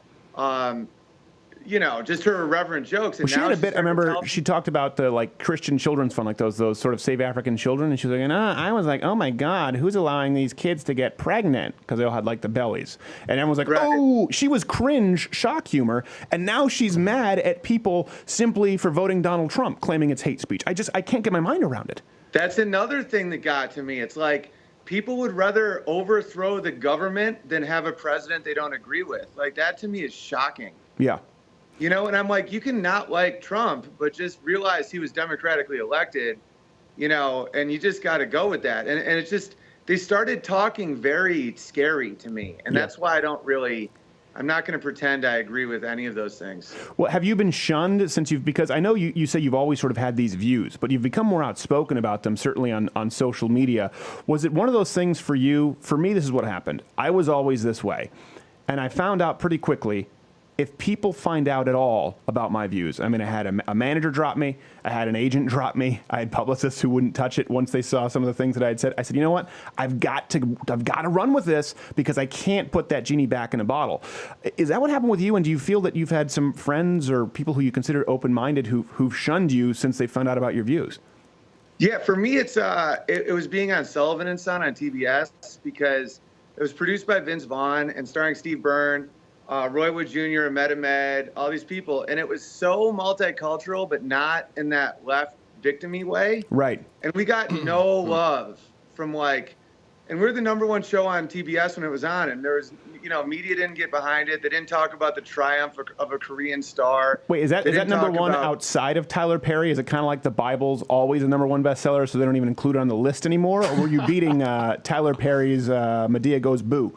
just her irreverent jokes. And she had a bit. I remember she talked about the like Christian children's fund, like those sort of Save African Children, and she was like, I was like, oh my God, who's allowing these kids to get pregnant because they all had like the bellies, and everyone was like, oh, she was cringe shock humor, and now she's mad at people simply for voting Donald Trump, claiming it's hate speech. I can't get my mind around it. That's another thing that got to me. It's like people would rather overthrow the government than have a president they don't agree with. Like that to me is shocking. Yeah. And I'm like, you can not like Trump, but just realize he was democratically elected, and you just got to go with that. And it's just, they started talking very scary to me. And that's why I'm not going to pretend I agree with any of those things. Well, have you been shunned because I know you say you've always sort of had these views, but you've become more outspoken about them, certainly on social media. Was it one of those things for you? For me, this is what happened. I was always this way. And I found out pretty quickly if people find out at all about my views, I mean, I had a manager drop me, I had an agent drop me, I had publicists who wouldn't touch it once they saw some of the things that I had said. I said, you know what? I've got to run with this because I can't put that genie back in a bottle. Is that what happened with you? And do you feel that you've had some friends or people who you consider open-minded who've shunned you since they found out about your views? Yeah, for me, it was being on Sullivan and Son on TBS because it was produced by Vince Vaughn and starring Steve Byrne, Roy Wood Jr., Ahmed Ahmed, all these people. And it was so multicultural, but not in that left victim-y way. Right. And we got no love from and we're the #1 show on TBS when it was on. And there was, media didn't get behind it. They didn't talk about the triumph of a Korean star. Wait, is that #1 outside of Tyler Perry? Is it kind of like the Bible's always a #1 bestseller, so they don't even include it on the list anymore? Or were you beating Tyler Perry's Medea Goes Boo?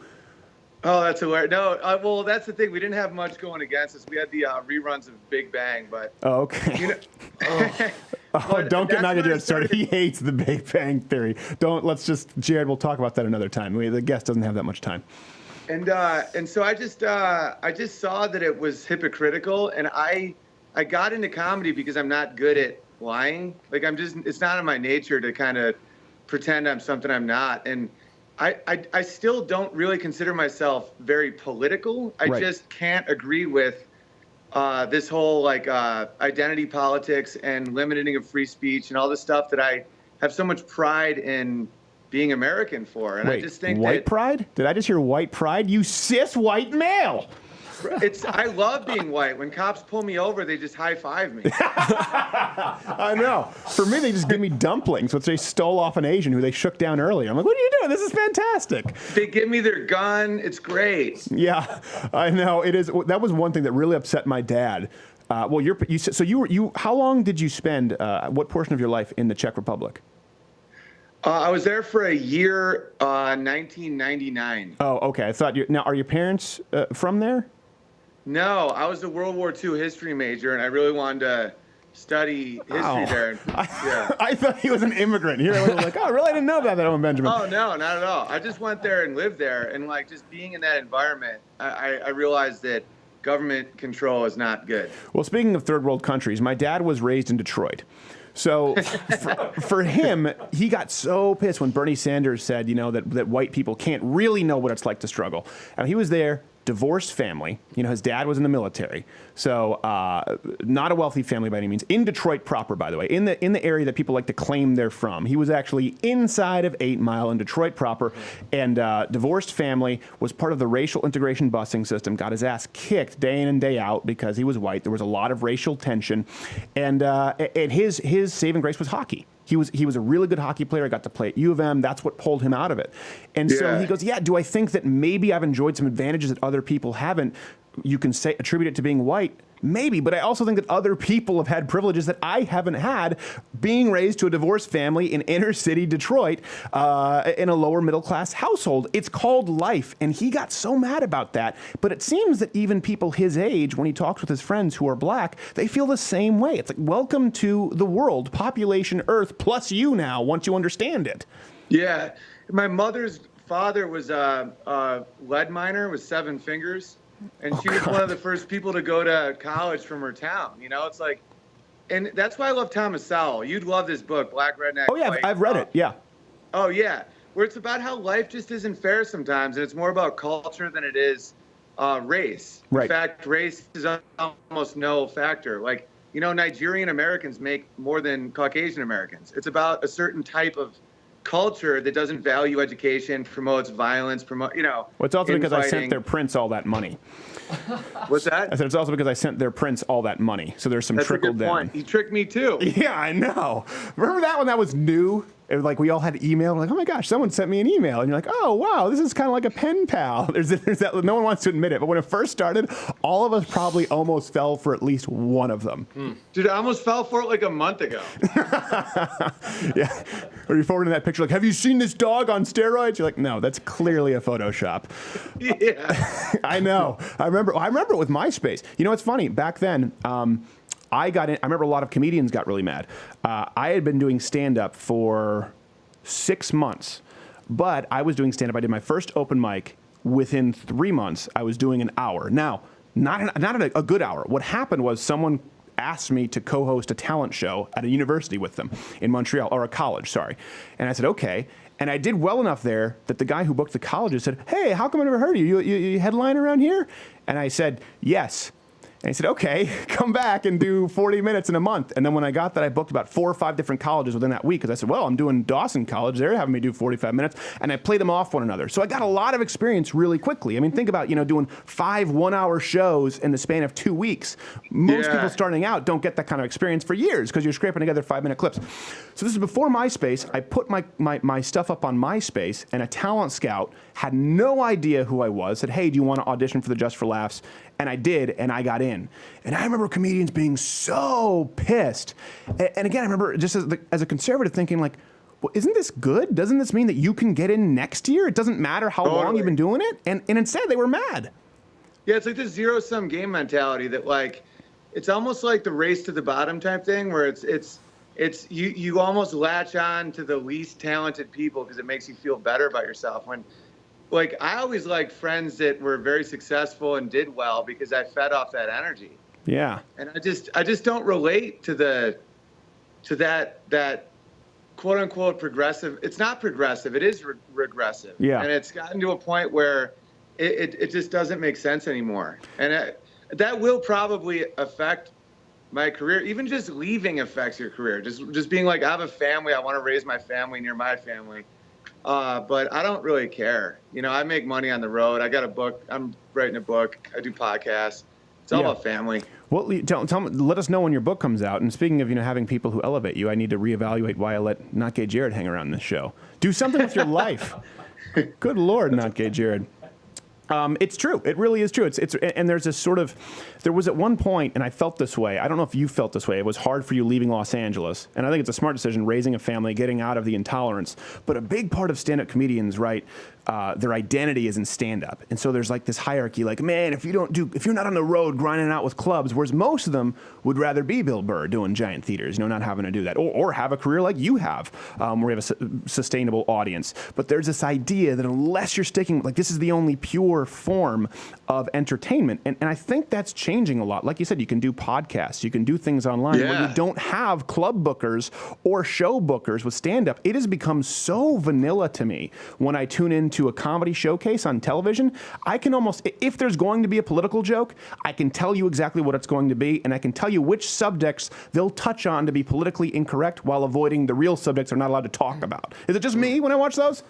Oh, that's hilarious. No, well, that's the thing. We didn't have much going against us. We had the reruns of Big Bang, but... Oh, okay. Don't get Jared started. He hates the Big Bang Theory. Jared, we'll talk about that another time. The guest doesn't have that much time. And so I just saw that it was hypocritical, and I got into comedy because I'm not good at lying. It's not in my nature to kind of pretend I'm something I'm not. And I still don't really consider myself very political. I just can't agree with this whole identity politics and limiting of free speech and all this stuff that I have so much pride in being American for. And I just think white pride? Did I just hear white pride? You cis white male. I love being white. When cops pull me over, they just high-five me. I know. For me, they just give me dumplings, which they stole off an Asian who they shook down earlier. I'm like, what are you doing? This is fantastic. They give me their gun. It's great. Yeah, I know. It is. That was one thing that really upset my dad. How long did you spend, what portion of your life in the Czech Republic? I was there for a year, 1999. Oh, okay. I thought now, are your parents from there? No, I was a World War II history major, and I really wanted to study history there. Yeah. I thought he was an immigrant. Here I was like, oh, really? I didn't know about that, Owen Benjamin. Oh, no, not at all. I just went there and lived there, and just being in that environment, I realized that government control is not good. Well, speaking of third world countries, my dad was raised in Detroit. So for him, he got so pissed when Bernie Sanders said, that white people can't really know what it's like to struggle. And he was there, divorced family. His dad was in the military. So not a wealthy family by any means. In Detroit proper, by the way, in the area that people like to claim they're from. He was actually inside of 8 Mile in Detroit proper. And divorced family, was part of the racial integration busing system, got his ass kicked day in and day out because he was white. There was a lot of racial tension. And his saving grace was hockey. He was a really good hockey player. I got to play at U of M. That's what pulled him out of it. And so he goes, do I think that maybe I've enjoyed some advantages that other people haven't? You can attribute it to being white. Maybe, but I also think that other people have had privileges that I haven't had, being raised to a divorced family in inner city Detroit in a lower middle class household. It's called life, and he got so mad about that. But it seems that even people his age, when he talks with his friends who are black, they feel the same way. It's like, welcome to the world, population Earth, plus you now, once you understand it. Yeah, my mother's father was a lead miner with 7 fingers. And she was one of the first people to go to college from her town. It's like, and that's why I love Thomas Sowell. You'd love this book, Black Redneck. Oh, yeah, I've read it, yeah. Oh, yeah, where it's about how life just isn't fair sometimes, and it's more about culture than it is race. Right. In fact, race is almost no factor. Nigerian Americans make more than Caucasian Americans. It's about a certain type of culture that doesn't value education, promotes violence, Well, it's also because I sent their prince all that money. What's that? I said it's also because I sent their prince all that money. So there's some trickle down. Point. He tricked me too. Yeah, I know. Remember that when that was new? It was like we all had email. We're like, oh my gosh, someone sent me an email. And you're like, oh, wow, this is kind of like a pen pal. There's that. No one wants to admit it. But when it first started, all of us probably almost fell for at least one of them. Dude, I almost fell for it like a month ago. Yeah. Or you forwarding that picture like, have you seen this dog on steroids? You're like, no, that's clearly a Photoshop. Yeah. I know. I remember it with MySpace. It's funny. Back then, I got in. I remember a lot of comedians got really mad. I had been doing stand-up for 6 months, but I was doing stand-up. I did my first open mic. Within 3 months, I was doing an hour. Now, Not at a good hour. What happened was someone asked me to co-host a talent show at a university with them in Montreal, or a college, sorry. And I said, okay. And I did well enough there that the guy who booked the colleges said, hey, how come I never heard of you? You headline around here? And I said, yes. And he said, okay, come back and do 40 minutes in a month. And then when I got that, I booked about 4 or 5 different colleges within that week because I said, well, I'm doing Dawson College. They're having me do 45 minutes. And I played them off one another. So I got a lot of experience really quickly. I mean, think about, doing 5 1-hour shows in the span of 2 weeks. Most people starting out don't get that kind of experience for years because you're scraping together 5-minute clips. So this is before MySpace. I put my stuff up on MySpace, and a talent scout had no idea who I was, said, hey, do you want to audition for the Just for Laughs? And I did, and I got in. And I remember comedians being so pissed. And again, I remember just as a conservative thinking, like, well, isn't this good? Doesn't this mean that you can get in next year? It doesn't matter how long you've been doing it? And instead, they were mad. Yeah, it's like this zero-sum game mentality that, like, it's almost like the race to the bottom type thing where it's you almost latch on to the least talented people because it makes you feel better about yourself. When, like, I always liked friends that were very successful and did well because I fed off that energy. Yeah. And I just don't relate to that quote unquote progressive. It's not progressive. It is regressive. Yeah. And it's gotten to a point where it just doesn't make sense anymore. And that will probably affect my career. Even just leaving affects your career. Just being like, I have a family. I want to raise my family near my family. But I don't really care. I make money on the road. I got a book. I'm writing a book. I do podcasts. It's all about family. Well, tell me, let us know when your book comes out. And speaking of, having people who elevate you, I need to reevaluate why I let Not Gay Jared hang around this show. Do something with your life. Good Lord, Not Gay Jared. It's true. It really is true. And there's this there was at one point, and I felt this way. I don't know if you felt this way. It was hard for you leaving Los Angeles. And I think it's a smart decision, raising a family, getting out of the intolerance. But a big part of stand-up comedians, right, their identity is in stand-up. And so there's like this hierarchy, like, man, if you're not on the road grinding out with clubs, whereas most of them would rather be Bill Burr doing giant theaters, not having to do that. Or have a career like you have, where you have a sustainable audience. But there's this idea that unless you're sticking, like, this is the only pure form of entertainment. And I think that's changing a lot. Like you said, you can do podcasts, you can do things online where you don't have club bookers or show bookers with stand-up. It has become so vanilla to me when I tune into a comedy showcase on television. I can almost, if there's going to be a political joke, I can tell you exactly what it's going to be, and I can tell you which subjects they'll touch on to be politically incorrect while avoiding the real subjects they're not allowed to talk about. Is it just me when I watch those?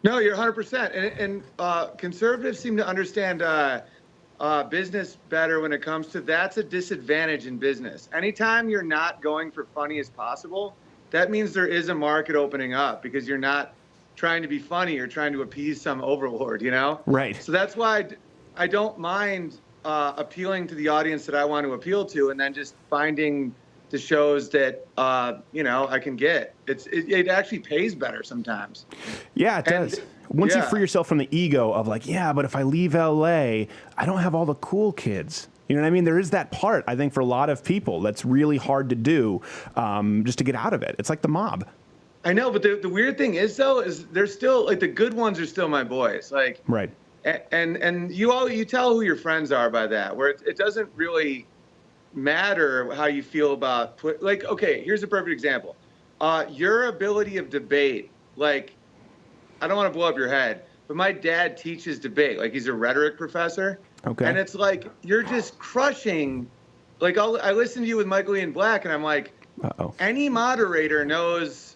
No, you're 100%. And conservatives seem to understand business better when it comes to that's a disadvantage in business. Anytime you're not going for funny as possible, that means there is a market opening up because you're not trying to be funny. You're trying to appease some overlord, Right. So that's why I don't mind appealing to the audience that I want to appeal to and then just finding the shows that, I can get. It actually pays better sometimes. Yeah, it does. Once you free yourself from the ego of like, but if I leave LA, I don't have all the cool kids. You know what I mean? There is that part, I think, for a lot of people that's really hard to do just to get out of it. It's like the mob. I know, but the weird thing is, though, is they're still, like, the good ones are still my boys. Like, right. And you tell who your friends are by that, where it doesn't really matter how you feel about, like, okay, here's a perfect example. Your ability of debate, like, I don't want to blow up your head, but my dad teaches debate. Like, he's a rhetoric professor. Okay. And it's like, you're just crushing. Like, I listen to you with Michael Ian Black, and I'm like, any moderator knows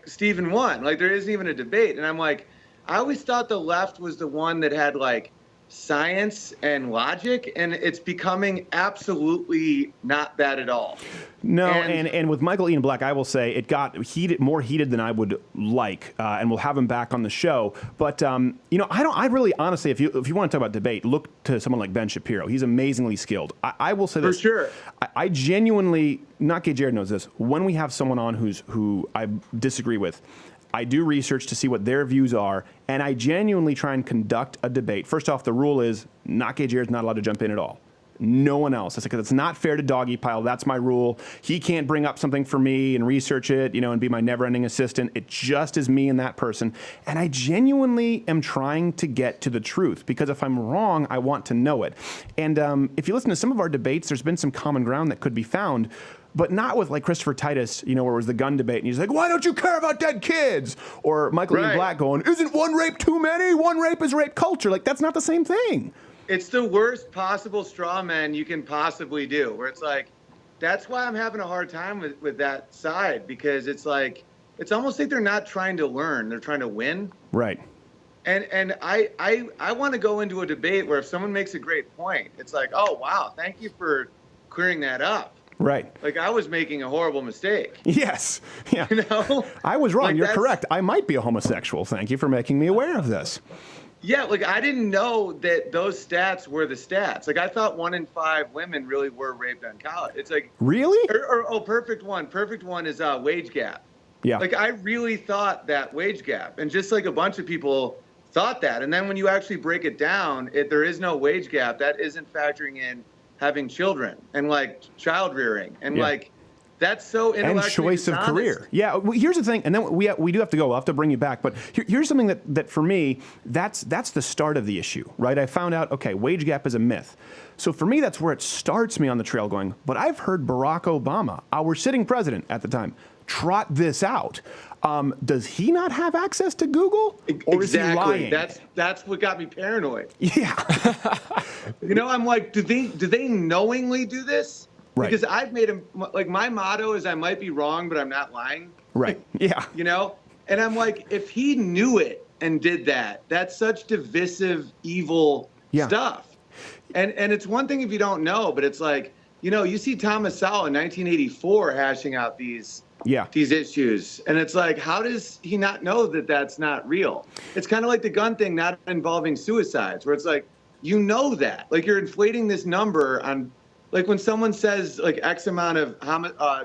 Stephen won. Like, there isn't even a debate. And I'm like, I always thought the left was the one that had, like, science and logic, and it's becoming absolutely not that at all. No, and with Michael Ian Black, I will say it got more heated than I would like, and we'll have him back on the show. But I really honestly, if you want to talk about debate, look to someone like Ben Shapiro. He's amazingly skilled. I will say this for sure. I genuinely, Not Gay Jared knows this. When we have someone on who I disagree with, I do research to see what their views are, and I genuinely try and conduct a debate. First off, the rule is Not Gay Jared's not allowed to jump in at all. no one else. It's like, it's not fair to doggy pile. That's my rule. He can't bring up something for me and research it, and be my never-ending assistant. It just is me and that person. And I genuinely am trying to get to the truth, because if I'm wrong, I want to know it. And if you listen to some of our debates, there's been some common ground that could be found, but not with like Christopher Titus, where it was the gun debate, and he's like, why don't you care about dead kids? Or Michael Ian Black going, isn't one rape too many? One rape is rape culture. Like, that's not the same thing. It's the worst possible straw man you can possibly do, where it's like, that's why I'm having a hard time with that side, because it's like, it's almost like they're not trying to learn, they're trying to win. Right. And I want to go into a debate where if someone makes a great point, it's like, oh, wow, thank you for clearing that up. Right. Like, I was making a horrible mistake. Yes. Yeah. I was wrong. Like, you're correct. I might be a homosexual. Thank you for making me aware of this. Yeah, like, I didn't know that those stats were the stats. Like, I thought 1 in 5 women really were raped on college. It's like... Really? Perfect one. Perfect one is wage gap. Yeah. Like, I really thought that wage gap. And just like a bunch of people thought that. And then when you actually break it down, there is no wage gap. That isn't factoring in having children and like child rearing and like that's so intellectually and choice dishonest. Of career. Yeah, here's the thing, and then we do have to go. We'll have to bring you back, but here's something that for me, that's the start of the issue, right? I found out, okay, wage gap is a myth. So for me, that's where it starts me on the trail going, but I've heard Barack Obama, our sitting president at the time, trot this out. Does he not have access to Google? Or is he lying? That's what got me paranoid. Yeah. I'm like, do they knowingly do this? Right. Because I've made him, like, my motto is I might be wrong, but I'm not lying. Right. Yeah. And I'm like, if he knew it and did that, that's such divisive, evil stuff. And it's one thing if you don't know, but it's like, you see Thomas Sowell in 1984 hashing out these issues. And it's like, how does he not know that that's not real? It's kind of like the gun thing not involving suicides, where it's like, that. Like, you're inflating this number on, like, when someone says, like, X amount of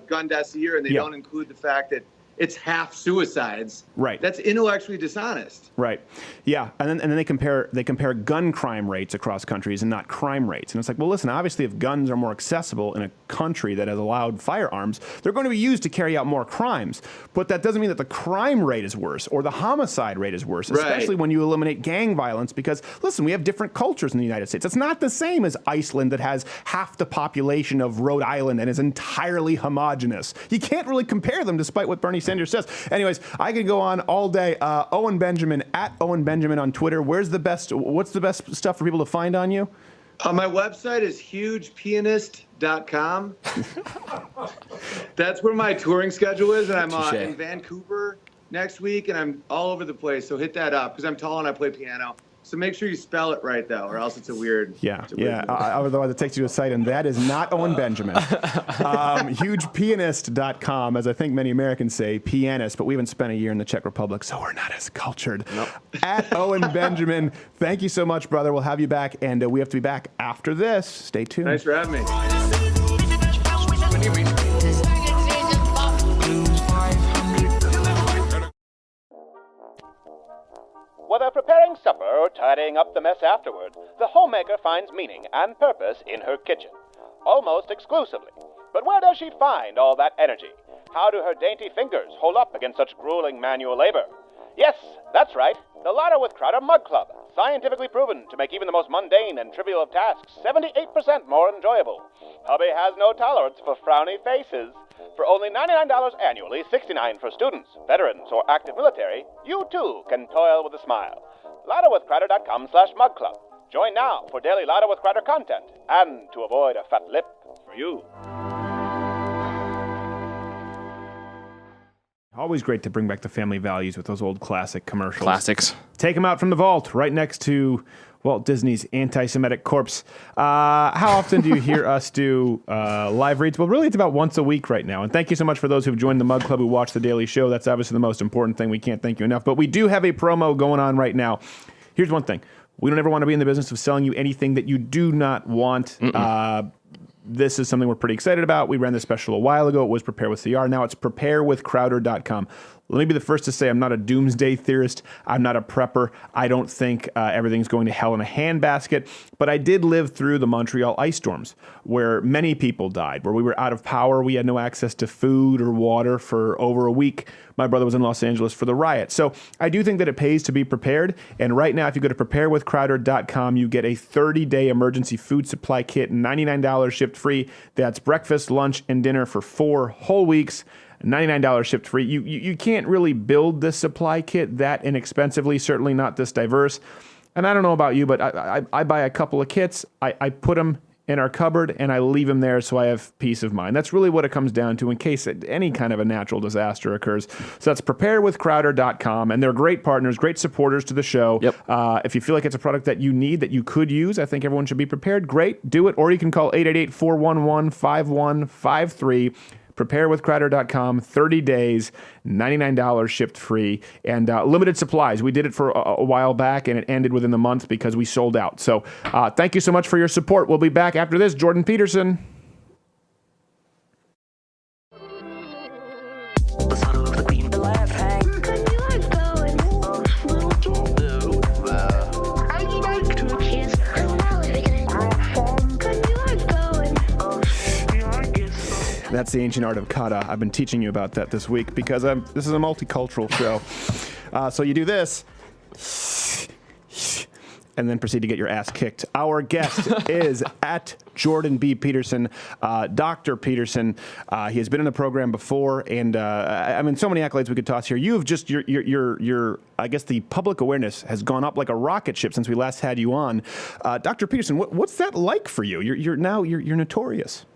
gun deaths a year and they don't include the fact that it's half suicides. Right. That's intellectually dishonest. Right. Yeah. And then they compare gun crime rates across countries and not crime rates. And it's like, well, listen, obviously if guns are more accessible in a country that has allowed firearms, they're going to be used to carry out more crimes. But that doesn't mean that the crime rate is worse or the homicide rate is worse, especially when you eliminate gang violence, because listen, we have different cultures in the United States. It's not the same as Iceland that has half the population of Rhode Island and is entirely homogenous. You can't really compare them, despite what Bernie Sanders says. Anyways, I could go on all day. Owen Benjamin, at Owen Benjamin on Twitter. What's the best stuff for people to find on you? My website is hugepianist.com. That's where my touring schedule is, and I'm in Vancouver next week, and I'm all over the place, so hit that up, because I'm tall and I play piano. So make sure you spell it right, though, or else it's a weird... Otherwise it takes you to a site, and that is not Owen Benjamin. Hugepianist.com, as I think many Americans say, pianist, but we haven't spent a year in the Czech Republic, so we're not as cultured. Nope. At Owen Benjamin, thank you so much, brother. We'll have you back, and we have to be back after this. Stay tuned. Thanks for having me. Whether preparing supper or tidying up the mess afterward, the homemaker finds meaning and purpose in her kitchen, almost exclusively. But where does she find all that energy? How do her dainty fingers hold up against such grueling manual labor? Yes, that's right, the Ladder with Crowder Mug Club, scientifically proven to make even the most mundane and trivial of tasks 78% more enjoyable. Hubby has no tolerance for frowny faces. For only $99 annually, $69 for students, veterans, or active military, you too can toil with a smile. LadderWithCrowder.com/Mug Club. Join now for daily Ladder with Crowder content and to avoid a fat lip for you. Always great to bring back the family values with those old classic commercials. Classics. Take them out from the vault right next to Walt Disney's anti-Semitic corpse. How often do you hear us do live reads? Well, really, it's about once a week right now. And thank you so much for those who've joined the Mug Club, who watch The Daily Show. That's obviously the most important thing. We can't thank you enough. But we do have a promo going on right now. Here's one thing. We don't ever want to be in the business of selling you anything that you do not want. This is something we're pretty excited about. We ran this special a while ago. It was Prepare with CR. Now it's preparewithcrowder.com. Let me be the first to say I'm not a doomsday theorist. I'm not a prepper. I don't think everything's going to hell in a handbasket. But I did live through the Montreal ice storms, where many people died, where we were out of power. We had no access to food or water for over a week. My brother was in Los Angeles for the riot. So I do think that it pays to be prepared. And right now, if you go to preparewithcrowder.com, you get a 30-day emergency food supply kit, $99 shipped free. That's breakfast, lunch, and dinner for 4 whole weeks. $99 shipped free. You can't really build this supply kit that inexpensively, certainly not this diverse. And I don't know about you, but I buy a couple of kits, I put them in our cupboard, and I leave them there so I have peace of mind. That's really what it comes down to in case any kind of a natural disaster occurs. So that's preparewithcrowder.com, and they're great partners, great supporters to the show. Yep. If you feel like it's a product that you need, that you could use, I think everyone should be prepared. Great, do it. Or you can call 888-411-5153. preparewithcrowder.com, 30 days, $99 shipped free, and limited supplies. We did it for a while back, and it ended within the month because we sold out. So thank you so much for your support. We'll be back after this. Jordan Peterson. That's the ancient art of kata. I've been teaching you about that this week because this is a multicultural show. So you do this, and then proceed to get your ass kicked. Our guest is at Jordan B. Peterson, Dr. Peterson. He has been in the program before, and I mean, so many accolades we could toss here. You have just your I guess the public awareness has gone up like a rocket ship since we last had you on. Dr. Peterson, what's that like for you? You're notorious.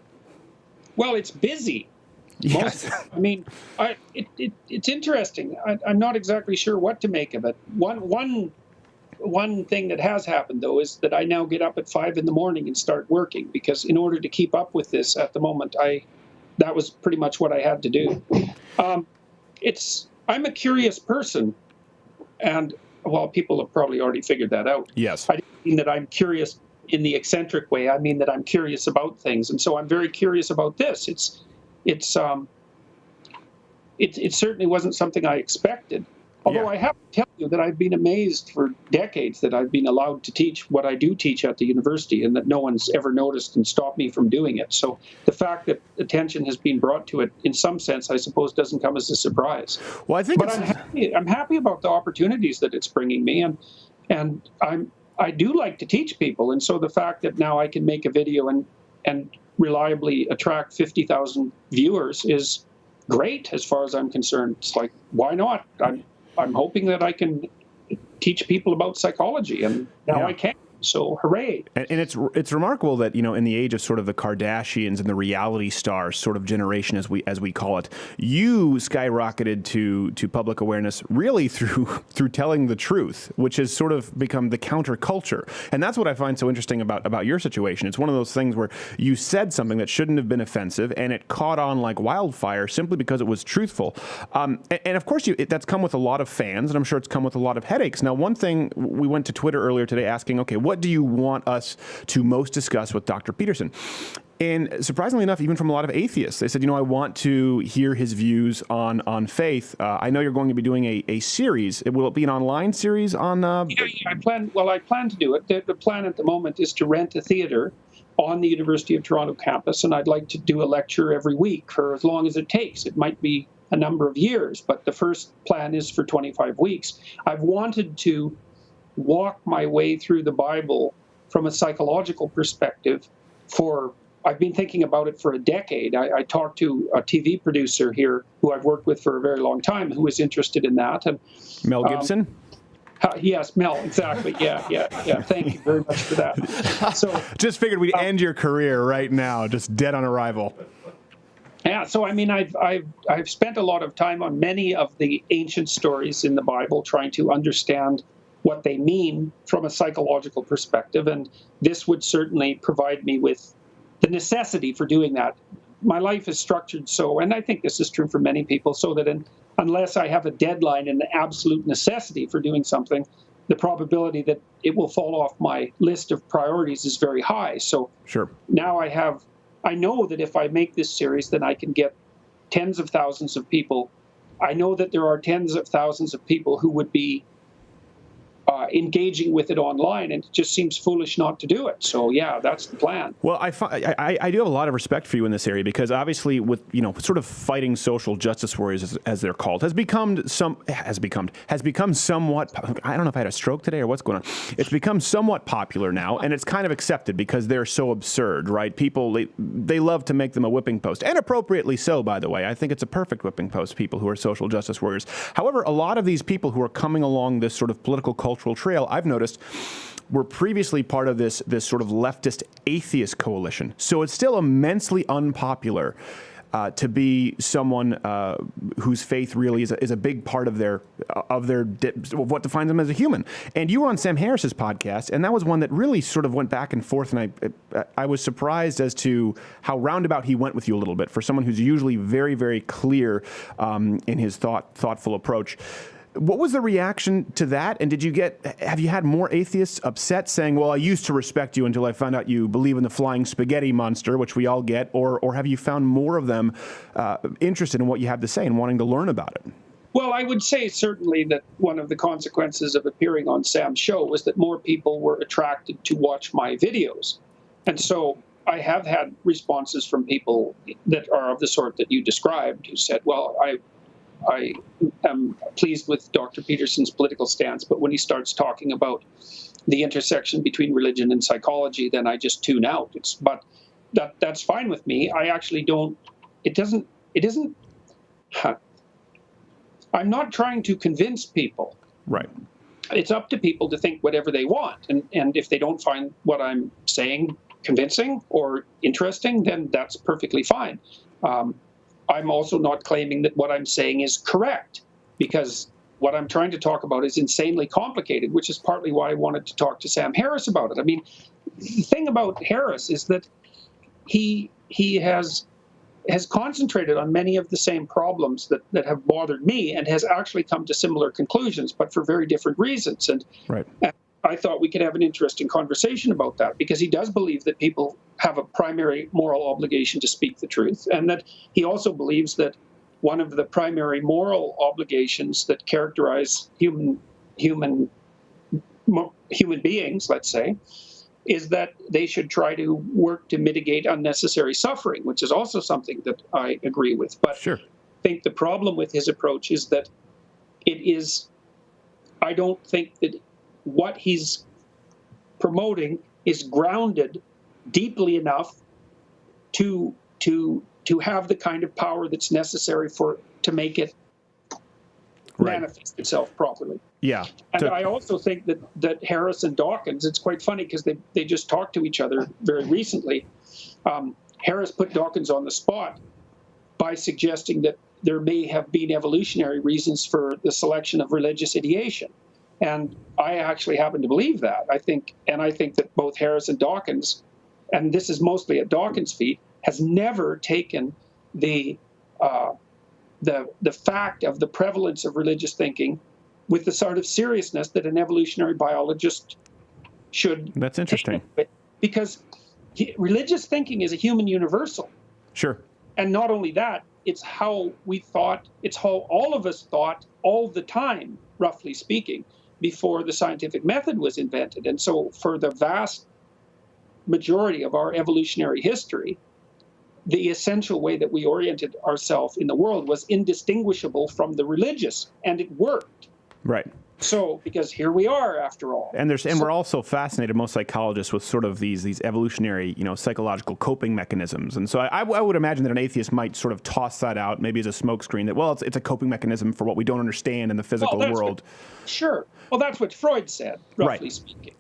Well, it's busy. Yes. I mean, it's interesting. I'm not exactly sure what to make of it. One thing that has happened, though, is that I now get up at 5 a.m. and start working, because in order to keep up with this at the moment, that was pretty much what I had to do. I'm a curious person, and, well, people have probably already figured that out. Yes. I didn't mean that I'm curious in the eccentric way. I mean that I'm curious about things, and so I'm very curious about this. It certainly wasn't something I expected. Although I have to tell you that I've been amazed for decades that I've been allowed to teach what I do teach at the university, and that no one's ever noticed and stopped me from doing it. So the fact that attention has been brought to it, in some sense, I suppose, doesn't come as a surprise. Well, I think, but I'm happy about the opportunities that it's bringing me, and I do like to teach people, and so the fact that now I can make a video and reliably attract 50,000 viewers is great as far as I'm concerned. It's like, why not? I'm hoping that I can teach people about psychology, and now I can. So hooray. And it's remarkable that, in the age of sort of the Kardashians and the reality stars sort of generation, as we call it, you skyrocketed to public awareness really through telling the truth, which has sort of become the counterculture. And that's what I find so interesting about your situation. It's one of those things where you said something that shouldn't have been offensive, and it caught on like wildfire simply because it was truthful. And of course, that's come with a lot of fans, and I'm sure it's come with a lot of headaches. Now, one thing, we went to Twitter earlier today asking, okay, what do you want us to most discuss with Dr. Peterson? And surprisingly enough, even from a lot of atheists, they said, I want to hear his views on faith. I know you're going to be doing a series. Will it be an online series on? Yeah, I plan to do it. The plan at the moment is to rent a theater on the University of Toronto campus, and I'd like to do a lecture every week for as long as it takes. It might be a number of years, but the first plan is for 25 weeks. I've wanted to walk my way through the Bible from a psychological perspective I've been thinking about it for a decade. I talked to a TV producer here who I've worked with for a very long time, who was interested in that. And Mel Gibson? Yes, Mel, exactly. Yeah. Thank you very much for that. So just figured we'd end your career right now, just dead on arrival. Yeah, so I mean, I've spent a lot of time on many of the ancient stories in the Bible, trying to understand what they mean from a psychological perspective, and this would certainly provide me with the necessity for doing that. My life is structured so, and I think this is true for many people, so that unless I have a deadline and the absolute necessity for doing something, the probability that it will fall off my list of priorities is very high. So sure. Now I know that if I make this series, then I can get tens of thousands of people I know that there are tens of thousands of people who would be engaging with it online, and it just seems foolish not to do it. So yeah, that's the plan. Well, I do have a lot of respect for you in this area, because obviously, with sort of fighting social justice warriors, as they're called, has become somewhat. I don't know if I had a stroke today or what's going on. It's become somewhat popular now, and it's kind of accepted because they're so absurd, right? People they love to make them a whipping post, and appropriately so, by the way. I think it's a perfect whipping post. People who are social justice warriors. However, a lot of these people who are coming along this sort of political cultural trail, I've noticed, were previously part of this sort of leftist atheist coalition. So it's still immensely unpopular to be someone whose faith really is a big part of what defines them as a human. And you were on Sam Harris's podcast, and that was one that really sort of went back and forth. And I was surprised as to how roundabout he went with you a little bit for someone who's usually very, very clear in his thoughtful approach. What was the reaction to that? And have you had more atheists upset saying, well, I used to respect you until I found out you believe in the flying spaghetti monster, which we all get, or have you found more of them interested in what you have to say and wanting to learn about it? Well, I would say certainly that one of the consequences of appearing on Sam's show was that more people were attracted to watch my videos. And so I have had responses from people that are of the sort that you described, who said, well, I am pleased with Dr. Peterson's political stance, but when he starts talking about the intersection between religion and psychology, then I just tune out. But that's fine with me. I actually don't. It isn't. I'm not trying to convince people. Right. It's up to people to think whatever they want, and if they don't find what I'm saying convincing or interesting, then that's perfectly fine. I'm also not claiming that what I'm saying is correct, because what I'm trying to talk about is insanely complicated, which is partly why I wanted to talk to Sam Harris about it. I mean, the thing about Harris is that he has concentrated on many of the same problems that have bothered me, and has actually come to similar conclusions, but for very different reasons. And I thought we could have an interesting conversation about that, because he does believe that people have a primary moral obligation to speak the truth, and that he also believes that one of the primary moral obligations that characterize human beings, let's say, is that they should try to work to mitigate unnecessary suffering, which is also something that I agree with. But I think the problem with his approach is that I don't think that what he's promoting is grounded deeply enough to have the kind of power that's necessary to make it manifest itself properly. Yeah. And I also think that Harris and Dawkins, it's quite funny because they just talked to each other very recently. Harris put Dawkins on the spot by suggesting that there may have been evolutionary reasons for the selection of religious ideation. And I actually happen to believe that. I think that both Harris and Dawkins, and this is mostly at Dawkins' feet, has never taken the fact of the prevalence of religious thinking with the sort of seriousness that an evolutionary biologist should. That's interesting. Because religious thinking is a human universal. Sure. And not only that, it's how we thought, it's how all of us thought all the time, roughly speaking, before the scientific method was invented. And so for the vast majority of our evolutionary history, the essential way that we oriented ourselves in the world was indistinguishable from the religious, and it worked. Right. So, because here we are, after all. And we're also fascinated, most psychologists, with sort of these evolutionary, psychological coping mechanisms. And so I would imagine that an atheist might sort of toss that out, maybe as a smokescreen, that, well, it's a coping mechanism for what we don't understand in the physical world. Sure. Well, that's what Freud said, roughly speaking.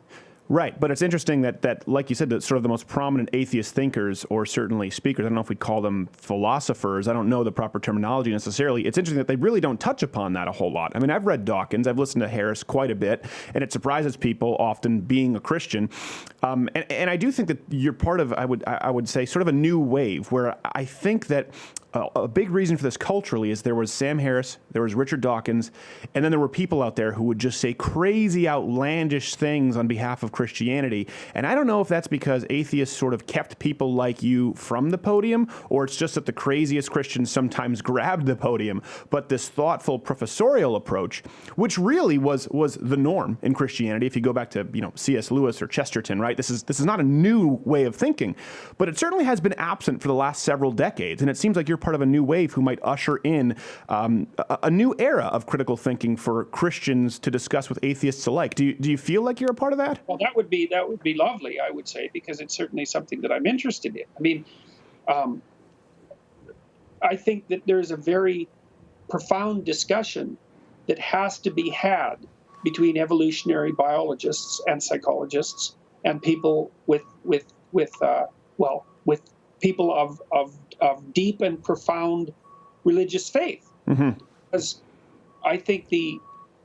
Right, but it's interesting that, like you said, that sort of the most prominent atheist thinkers, or certainly speakers, I don't know if we'd call them philosophers, I don't know the proper terminology necessarily, it's interesting that they really don't touch upon that a whole lot. I mean, I've read Dawkins, I've listened to Harris quite a bit, and it surprises people, often being a Christian. And I do think that you're part of, I would say, sort of a new wave, where I think that a big reason for this culturally is there was Sam Harris, there was Richard Dawkins, and then there were people out there who would just say crazy, outlandish things on behalf of Christianity. And I don't know if that's because atheists sort of kept people like you from the podium, or it's just that the craziest Christians sometimes grabbed the podium. But this thoughtful professorial approach, which really was the norm in Christianity, if you go back to C.S. Lewis or Chesterton, right? This is not a new way of thinking, but it certainly has been absent for the last several decades. And it seems like you're part of a new wave who might usher in a new era of critical thinking for Christians to discuss with atheists alike. Do you feel like you're a part of that? Well, that would be lovely, I would say, because it's certainly something that I'm interested in. I mean, I think that there's a very profound discussion that has to be had between evolutionary biologists and psychologists and people with people of deep and profound religious faith. Because I think the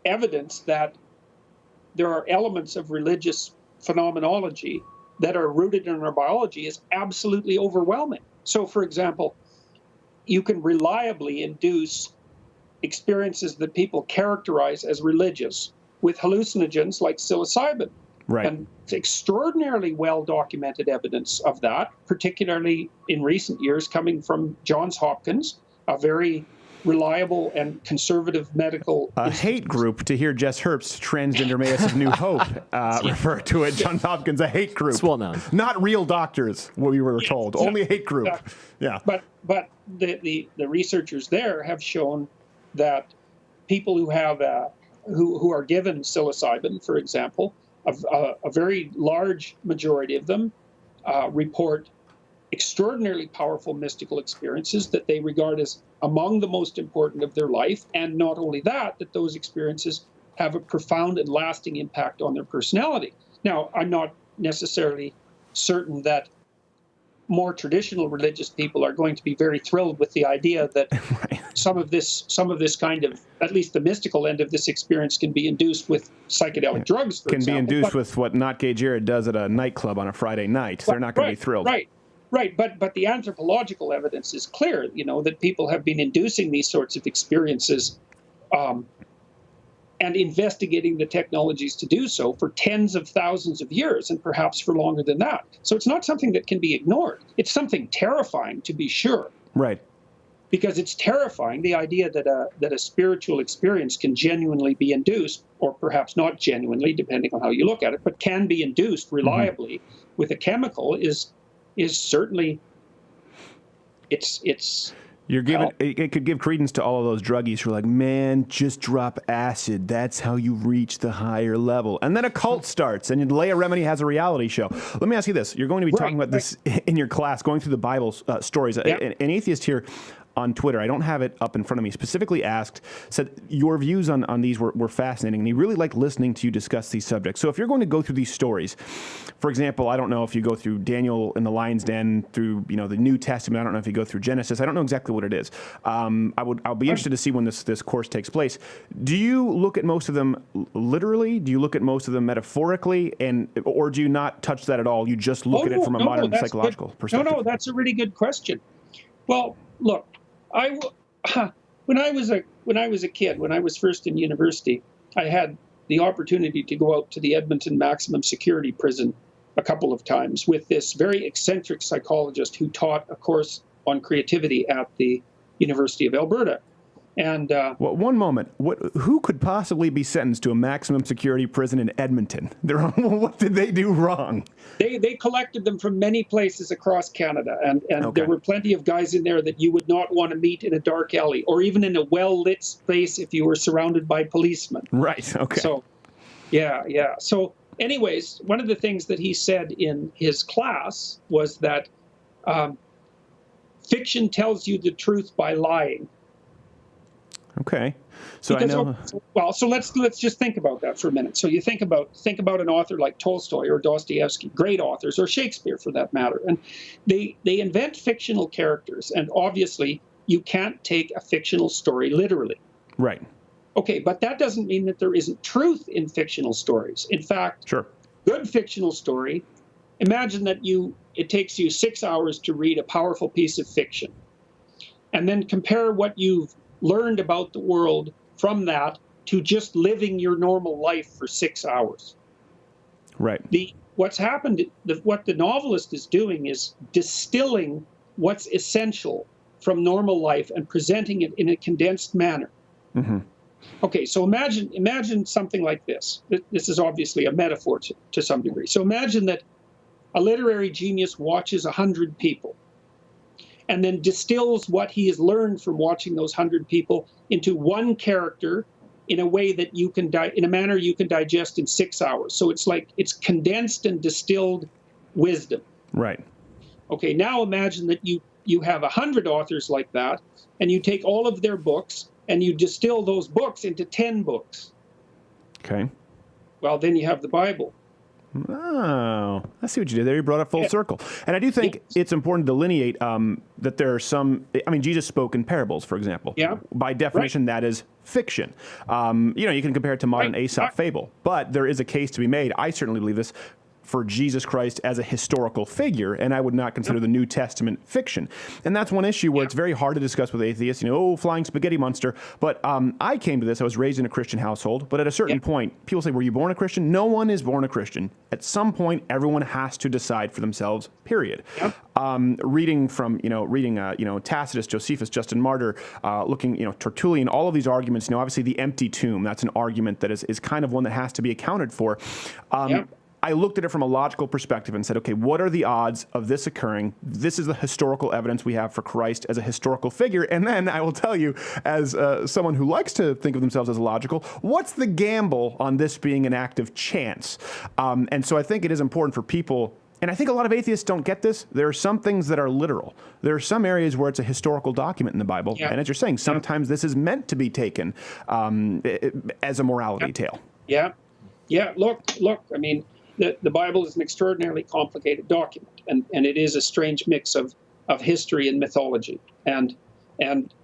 evidence that there are elements of religious phenomenology that are rooted in our biology is absolutely overwhelming. So, for example, you can reliably induce experiences that people characterize as religious with hallucinogens like psilocybin. Right. And it's extraordinarily well-documented evidence of that, particularly in recent years coming from Johns Hopkins, a very reliable and conservative medical hate group, to hear Jess Herbst, transgender mayors of New Hope, refer to it. Johns Hopkins, a hate group. It's well known. Not real doctors, what we were told. Exactly. Only a hate group. Exactly. Yeah. But the researchers there have shown that people who have who are given psilocybin, for example, a very large majority of them report extraordinarily powerful mystical experiences that they regard as among the most important of their life. And not only that those experiences have a profound and lasting impact on their personality. Now, I'm not necessarily certain that more traditional religious people are going to be very thrilled with the idea that some of this kind of, at least the mystical end of this experience, can be induced with psychedelic drugs, for example. Be induced with what Not Gay Jared does at a nightclub on a Friday night. They're not going to be thrilled. Right. But the anthropological evidence is clear, that people have been inducing these sorts of experiences and investigating the technologies to do so for tens of thousands of years, and perhaps for longer than that. So it's not something that can be ignored. It's something terrifying, to be sure. Right. Because it's terrifying, the idea that a spiritual experience can genuinely be induced, or perhaps not genuinely, depending on how you look at it, but can be induced reliably with a chemical is certainly, it's You're giving it could give credence to all of those druggies who are like, man, just drop acid. That's how you reach the higher level. And then a cult starts, and Leia Remini has a reality show. Let me ask you this: you're going to be talking about this in your class, going through the Bible stories. Yep. An atheist here on Twitter, I don't have it up in front of me, specifically said your views on these were fascinating, and he really liked listening to you discuss these subjects. So if you're going to go through these stories, for example, I don't know if you go through Daniel in the Lion's Den, through the New Testament. I don't know if you go through Genesis. I don't know exactly what it is. I'll be interested to see when this course takes place. Do you look at most of them literally? Do you look at most of them metaphorically, or do you not touch that at all? You just look at it from a modern psychological perspective. No, that's a really good question. Well, look. When I was a kid, when I was first in university, I had the opportunity to go out to the Edmonton maximum security prison a couple of times with this very eccentric psychologist who taught a course on creativity at the University of Alberta. And well, one moment, who could possibly be sentenced to a maximum security prison in Edmonton? What did they do wrong? They collected them from many places across Canada, and there were plenty of guys in there that you would not want to meet in a dark alley, or even in a well-lit space if you were surrounded by policemen. Right, okay. So, yeah. So, anyways, one of the things that he said in his class was that fiction tells you the truth by lying. Okay, so because, I know. Well, so let's just think about that for a minute. So you think about an author like Tolstoy or Dostoevsky, great authors, or Shakespeare for that matter, and they invent fictional characters, and obviously you can't take a fictional story literally. Right. Okay, but that doesn't mean that there isn't truth in fictional stories. In fact, good fictional story. Imagine that it takes you 6 hours to read a powerful piece of fiction. and then compare what you've learned about the world from that to just living your normal life for 6 hours. Right. What's happened, what the novelist is doing is distilling what's essential from normal life and presenting it in a condensed manner. Mm-hmm. Okay, so imagine something like this. This is obviously a metaphor to some degree. So imagine that a literary genius watches 100 people and then distills what he has learned from watching those 100 people into one character in a way that you can in a manner you can digest in 6 hours. So it's condensed and distilled wisdom. Right. Okay, now imagine that you have 100 authors like that, and you take all of their books and you distill those books into 10 books. Okay. Well, then you have the Bible. Oh, I see what you did there. You brought it full circle. And I do think it's important to delineate that there are some, I mean, Jesus spoke in parables, for example. Yeah. By definition, that is fiction. You can compare it to modern Aesop fable, but there is a case to be made. I certainly believe this for Jesus Christ as a historical figure, and I would not consider the New Testament fiction. And that's one issue where it's very hard to discuss with atheists, flying spaghetti monster. But I came to this, I was raised in a Christian household, but at a certain point, people say, were you born a Christian? No one is born a Christian. At some point, everyone has to decide for themselves, period. Reading Tacitus, Josephus, Justin Martyr, looking, Tertullian, all of these arguments, obviously the empty tomb, that's an argument that is kind of one that has to be accounted for. I looked at it from a logical perspective and said, okay, what are the odds of this occurring? This is the historical evidence we have for Christ as a historical figure. And then I will tell you, as someone who likes to think of themselves as logical, what's the gamble on this being an act of chance? And so I think it is important for people, and I think a lot of atheists don't get this. There are some things that are literal. There are some areas where it's a historical document in the Bible. And as you're saying, sometimes this is meant to be taken as a morality tale. Yeah. Look, I mean, the Bible is an extraordinarily complicated document, and it is a strange mix of history and mythology, and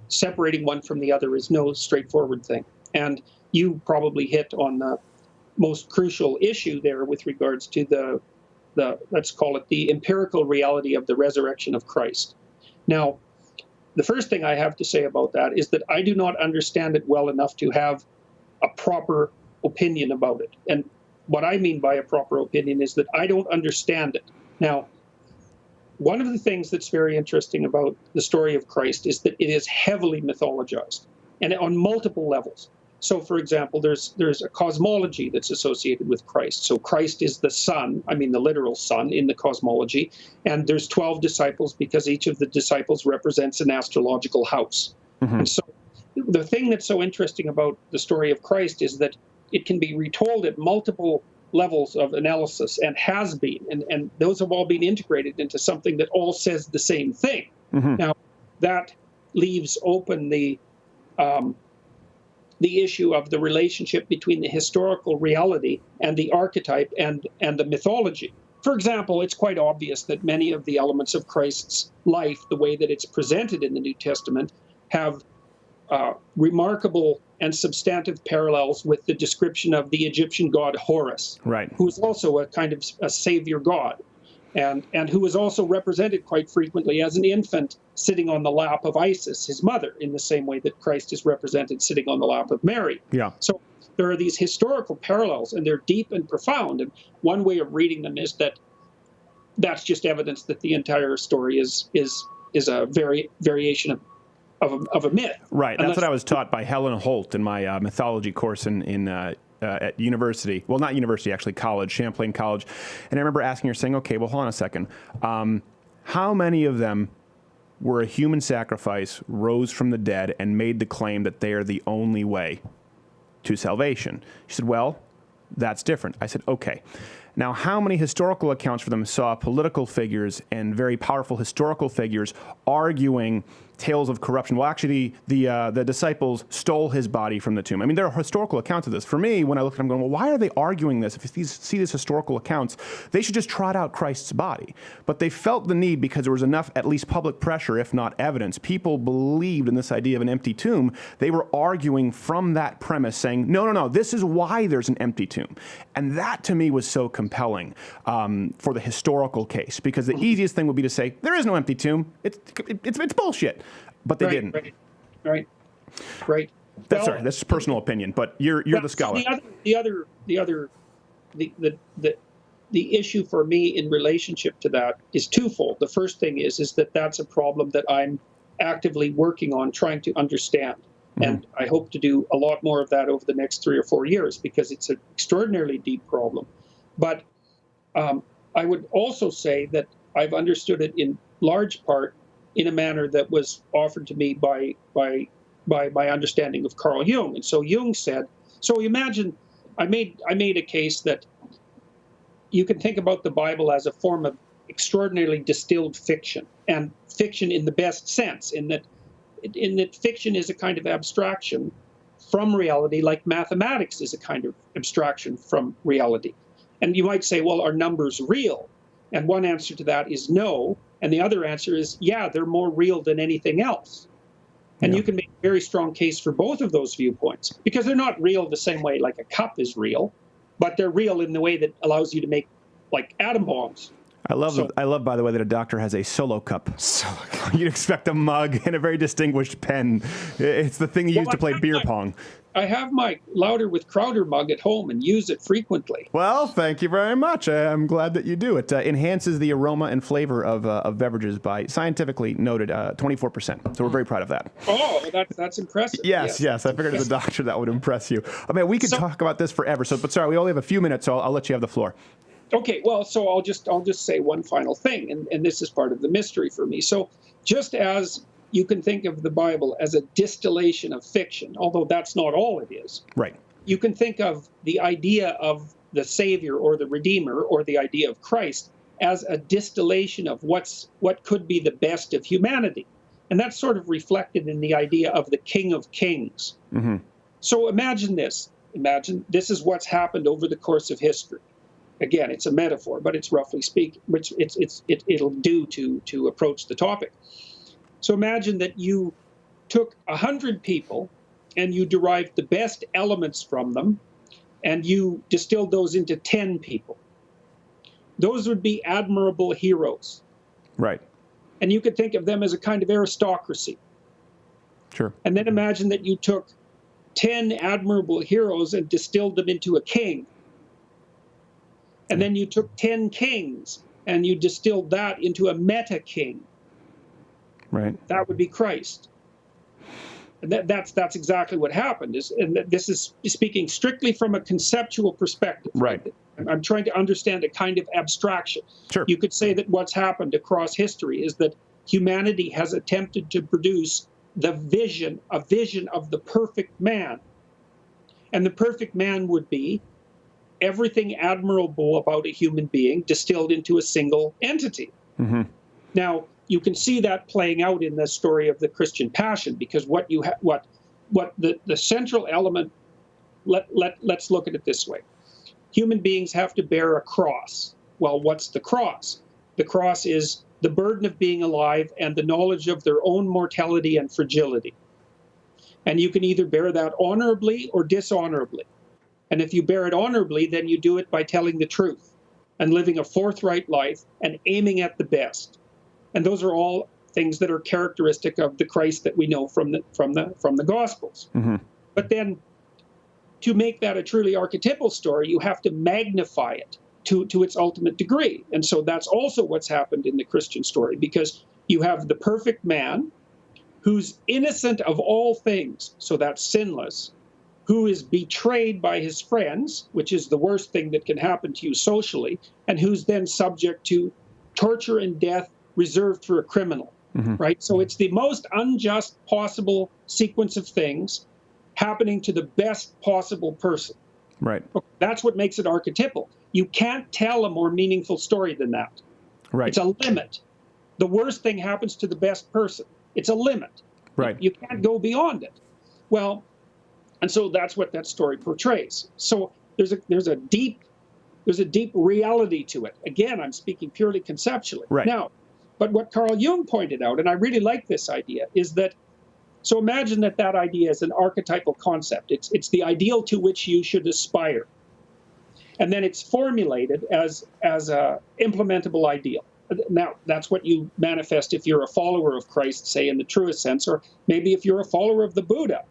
separating one from the other is no straightforward thing. And you probably hit on the most crucial issue there with regards to the let's call it the empirical reality of the resurrection of Christ. Now, the first thing I have to say about that is that I do not understand it well enough to have a proper opinion about it. And what I mean by a proper opinion is that I don't understand it. Now, one of the things that's very interesting about the story of Christ is that it is heavily mythologized, and on multiple levels. So, for example, there's a cosmology that's associated with Christ. So Christ is the sun, I mean the literal sun in the cosmology, and there's 12 disciples because each of the disciples represents an astrological house. Mm-hmm. And so the thing that's so interesting about the story of Christ is that it can be retold at multiple levels of analysis, and has been, and those have all been integrated into something that all says the same thing. Mm-hmm. Now, that leaves open the issue of the relationship between the historical reality and the archetype and the mythology. For example, it's quite obvious that many of the elements of Christ's life, the way that it's presented in the New Testament, have remarkable and substantive parallels with the description of the Egyptian god Horus, who is also a kind of a savior god, and who is also represented quite frequently as an infant sitting on the lap of Isis, his mother, in the same way that Christ is represented sitting on the lap of Mary. Yeah. So there are these historical parallels, and they're deep and profound. And one way of reading them is that that's just evidence that the entire story is a variation of a myth. Right. That's what I was taught by Helen Holt in my mythology course at university. Well, not university, actually, college, Champlain College. And I remember asking her, saying, okay, well, hold on a second. How many of them were a human sacrifice, rose from the dead, and made the claim that they are the only way to salvation? She said, well, that's different. I said, okay. Now, how many historical accounts for them saw political figures and very powerful historical figures arguing tales of corruption? Well, actually, the disciples stole his body from the tomb. I mean, there are historical accounts of this. For me, when I look at them, I'm going, well, why are they arguing this? If you see these historical accounts, they should just trot out Christ's body. But they felt the need because there was enough, at least public pressure, if not evidence. People believed in this idea of an empty tomb. They were arguing from that premise, saying, no, this is why there's an empty tomb. And that, to me, was so compelling. compelling for the historical case, because the easiest thing would be to say there is no empty tomb. It's bullshit, but they didn't. Right. That's just personal opinion, but you're the scholar. The issue for me in relationship to that is twofold. The first thing is that that's a problem that I'm actively working on trying to understand. And I hope to do a lot more of that over the next 3 or 4 years, because it's an extraordinarily deep problem. But I would also say that I've understood it in large part in a manner that was offered to me by my understanding of Carl Jung. And so Jung said, so imagine, I made a case that you can think about the Bible as a form of extraordinarily distilled fiction, and fiction in the best sense, in that fiction is a kind of abstraction from reality, like mathematics is a kind of abstraction from reality. And you might say, well, are numbers real? And one answer to that is no. And the other answer is, yeah, they're more real than anything else. And you can make a very strong case for both of those viewpoints, because they're not real the same way like a cup is real, but they're real in the way that allows you to make, like, atom bombs. I love, by the way, that a doctor has a solo cup. You'd expect a mug and a very distinguished pen. It's the thing you use to play beer pong. I have my Louder with Crowder mug at home and use it frequently. Well, thank you very much. I'm glad that you do. It enhances the aroma and flavor of beverages by scientifically noted 24%. So we're very proud of that. Oh, that's impressive. Yes. I figured as a doctor that would impress you. I mean, we could talk about this forever. But sorry, we only have a few minutes, so I'll let you have the floor. Okay, well, so I'll just say one final thing, and this is part of the mystery for me. So just as you can think of the Bible as a distillation of fiction, although that's not all it is. Right. You can think of the idea of the Savior or the Redeemer or the idea of Christ as a distillation of what could be the best of humanity. And that's sort of reflected in the idea of the King of Kings. Mm-hmm. So imagine this. Imagine this is what's happened over the course of history. Again, it's a metaphor, but it's roughly speaking, which it'll do to approach the topic. So imagine that you took 100 people and you derived the best elements from them, and you distilled those into 10 people. Those would be admirable heroes. Right. And you could think of them as a kind of aristocracy. Sure. And then imagine that you took 10 admirable heroes and distilled them into a king. And then you took 10 kings and you distilled that into a meta-king. Right. That would be Christ. And that's exactly what happened. And this is speaking strictly from a conceptual perspective. Right. I'm trying to understand a kind of abstraction. Sure. You could say that what's happened across history is that humanity has attempted to produce a vision of the perfect man. And the perfect man would be everything admirable about a human being distilled into a single entity. Mm-hmm. Now, you can see that playing out in the story of the Christian Passion, because what the central element, let's look at it this way. Human beings have to bear a cross. Well, what's the cross? The cross is the burden of being alive and the knowledge of their own mortality and fragility. And you can either bear that honorably or dishonorably. And if you bear it honorably, then you do it by telling the truth and living a forthright life and aiming at the best. And those are all things that are characteristic of the Christ that we know from the Gospels. Mm-hmm. But then, to make that a truly archetypal story, you have to magnify it to its ultimate degree. And so that's also what's happened in the Christian story, because you have the perfect man who's innocent of all things, so that's sinless, who is betrayed by his friends, which is the worst thing that can happen to you socially, and who's then subject to torture and death reserved for a criminal, mm-hmm. right? So it's the most unjust possible sequence of things happening to the best possible person. Right. That's what makes it archetypal. You can't tell a more meaningful story than that. Right. It's a limit. The worst thing happens to the best person. It's a limit. Right. You can't go beyond it. Well, and so that's what that story portrays. So there's a deep reality to it. Again, I'm speaking purely conceptually. Right. Now, but what Carl Jung pointed out, and I really like this idea, is that, so imagine that idea is an archetypal concept. It's the ideal to which you should aspire. and then it's formulated as a implementable ideal. Now, that's what you manifest if you're a follower of Christ, say, in the truest sense, or maybe if you're a follower of the Buddha.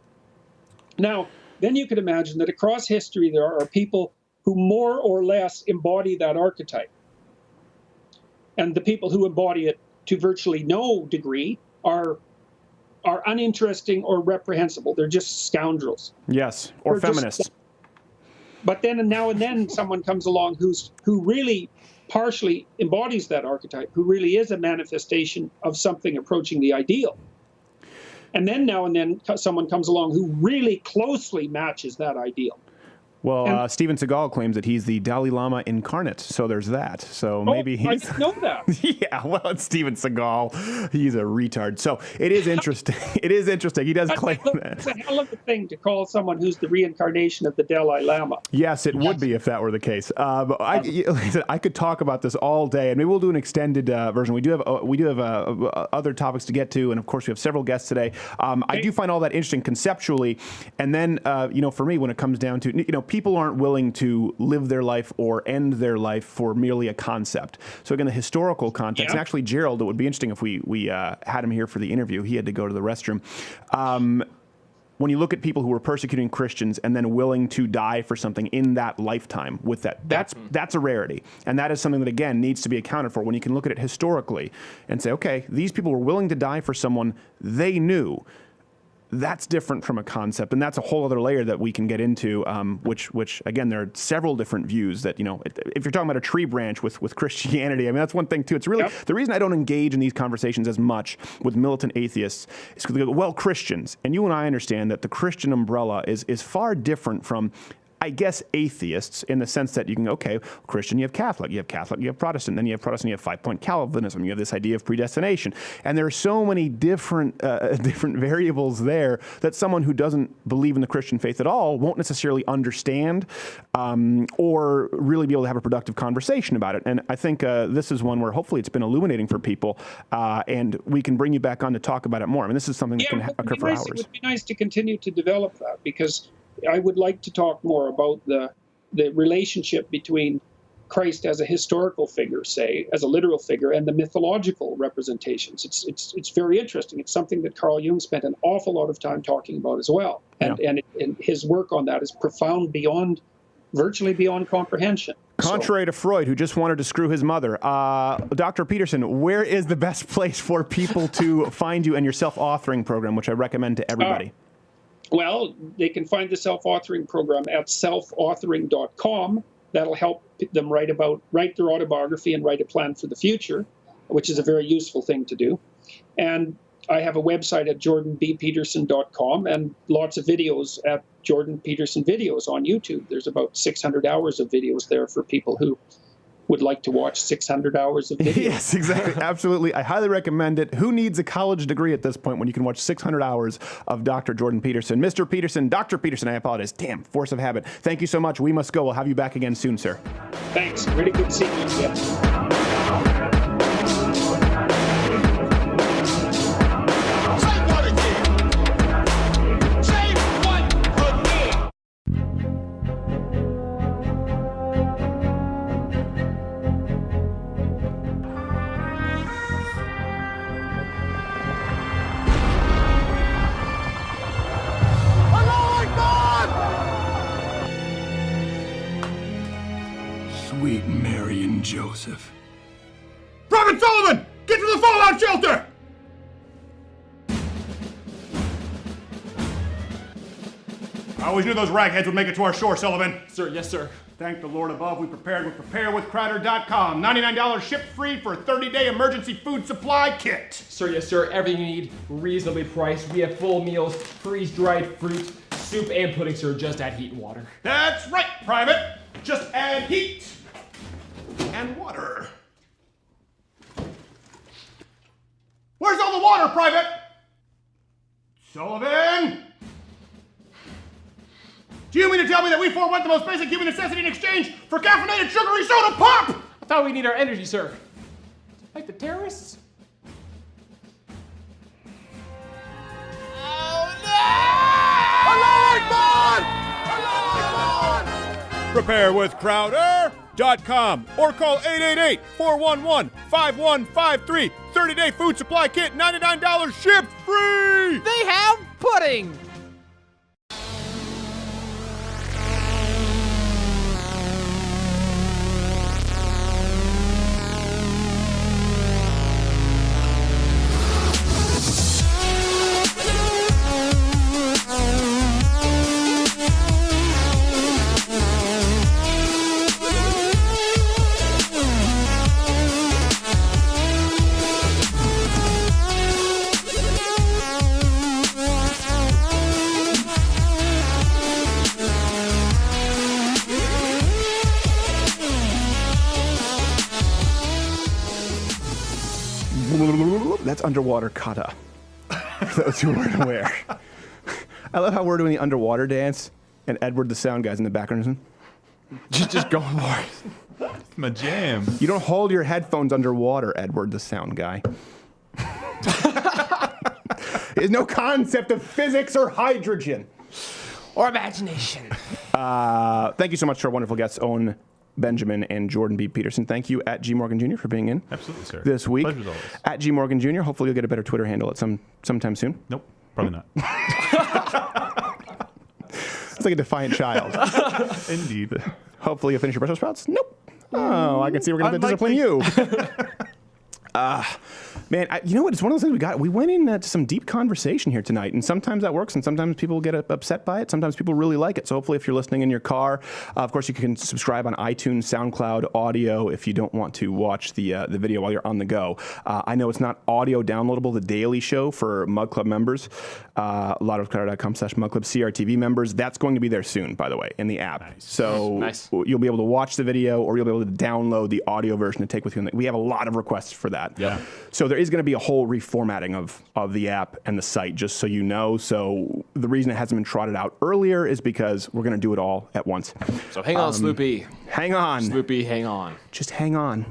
Now, then you could imagine that across history there are people who more or less embody that archetype. And the people who embody it to virtually no degree are uninteresting or reprehensible. They're just scoundrels. Yes, or They're feminists. But then and now and then someone comes along who really partially embodies that archetype, who really is a manifestation of something approaching the ideal. And then now and then someone comes along who really closely matches that ideal. Well, Steven Seagal claims that he's the Dalai Lama incarnate, so there's that. So maybe he's... I didn't know that. Yeah, well, it's Steven Seagal. He's a retard. So it is interesting. It is interesting. He does claim that. It's a hell of a thing to call someone who's the reincarnation of the Dalai Lama. Yes, it would be if that were the case. I could talk about this all day, and maybe we'll do an extended version. We do have other topics to get to, and of course we have several guests today. I do find all that interesting conceptually, and then for me, when it comes down to people aren't willing to live their life or end their life for merely a concept. So again, the historical context. And actually, Gerald, it would be interesting if we had him here for the interview. He had to go to the restroom. When you look at people who were persecuting Christians and then willing to die for something in that lifetime with that's a rarity. And that is something that, again, needs to be accounted for when you can look at it historically and say, okay, these people were willing to die for someone they knew. That's different from a concept, and that's a whole other layer that we can get into, which again, there are several different views that, if you're talking about a tree branch with Christianity, I mean, that's one thing too. It's really, the reason I don't engage in these conversations as much with militant atheists is because they go, well, Christians, and you and I understand that the Christian umbrella is far different from, I guess, atheists, in the sense that you can, Christian, you have Catholic, you have Protestant, then you have Protestant, you have 5-point Calvinism, you have this idea of predestination. And there are so many different variables there that someone who doesn't believe in the Christian faith at all won't necessarily understand or really be able to have a productive conversation about it. And I think this is one where hopefully it's been illuminating for people, and we can bring you back on to talk about it more. I mean, this is something that can occur for hours. It would be nice to continue to develop that, because I would like to talk more about the relationship between Christ as a historical figure, say, as a literal figure, and the mythological representations. It's very interesting. It's something that Carl Jung spent an awful lot of time talking about as well. And his work on that is profound virtually beyond comprehension. Contrary to Freud, who just wanted to screw his mother. Dr. Peterson, where is the best place for people to find you and your self-authoring program, which I recommend to everybody? Well, they can find the self-authoring program at selfauthoring.com. That'll help them write their autobiography and write a plan for the future, which is a very useful thing to do. And I have a website at jordanbpeterson.com and lots of videos at Jordan Peterson Videos on YouTube. There's about 600 hours of videos there for people who would like to watch 600 hours of video. Yes, exactly. Absolutely. I highly recommend it. Who needs a college degree at this point when you can watch 600 hours of Dr. Jordan Peterson? Mr. Peterson, Dr. Peterson, I apologize. Damn, force of habit. Thank you so much. We must go. We'll have you back again soon, sir. Thanks. Really good seeing you again. Sweet Mary and Joseph. Private Sullivan, get to the fallout shelter! I always knew those ragheads would make it to our shore, Sullivan. Sir, yes, sir. Thank the Lord above, we prepared with preparewithcrowder.com. $99 shipped free for a 30-day emergency food supply kit. Sir, yes, sir. Everything you need, reasonably priced. We have full meals, freeze-dried fruit, soup, and pudding, sir. Just add heat and water. That's right, Private. Just add heat and water. Where's all the water, Private? Sullivan? Do you mean to tell me that we forwent the most basic human necessity in exchange for caffeinated sugary soda pop? I thought we need our energy, sir. Like the terrorists? Oh no! Allah Akbar! Allah Akbar! Preparewithcrowder.com or call 888-411-5153. 30-day food supply kit, $99 shipped free. They have pudding. That's underwater kata. For those who weren't aware. I love how we're doing the underwater dance, and Edward, the sound guy's in the background. Just going for it. It's my jam. You don't hold your headphones underwater, Edward, the sound guy. There's no concept of physics or hydrogen. Or imagination. Thank you so much to our wonderful guests, Owen Benjamin and Jordan B. Peterson. Thank you at G. Morgan Jr. for being in. Absolutely, sir. This week. Pleasure's always. At G. Morgan Jr. Hopefully you'll get a better Twitter handle at sometime soon. Nope, probably not. It's like a defiant child. Indeed. Hopefully you'll finish your Brussels sprouts. Nope. Oh, I can see we're going to discipline you. Man, you know what? It's one of those things we went into some deep conversation here tonight, and sometimes that works, and sometimes people get upset by it. Sometimes people really like it. So hopefully, if you're listening in your car, of course, you can subscribe on iTunes, SoundCloud, audio if you don't want to watch the video while you're on the go. I know it's not audio downloadable, the Daily Show for Mug Club members, lotofcrowder.com/Mug Club CRTV members. That's going to be there soon, by the way, in the app. Nice. So you'll be able to watch the video, or you'll be able to download the audio version to take with you. We have a lot of requests for that. Yeah. So there is going to be a whole reformatting of the app and the site, just so you know. So the reason it hasn't been trotted out earlier is because we're going to do it all at once. So hang on, Sloopy. Hang on. Sloopy, hang on. Just hang on.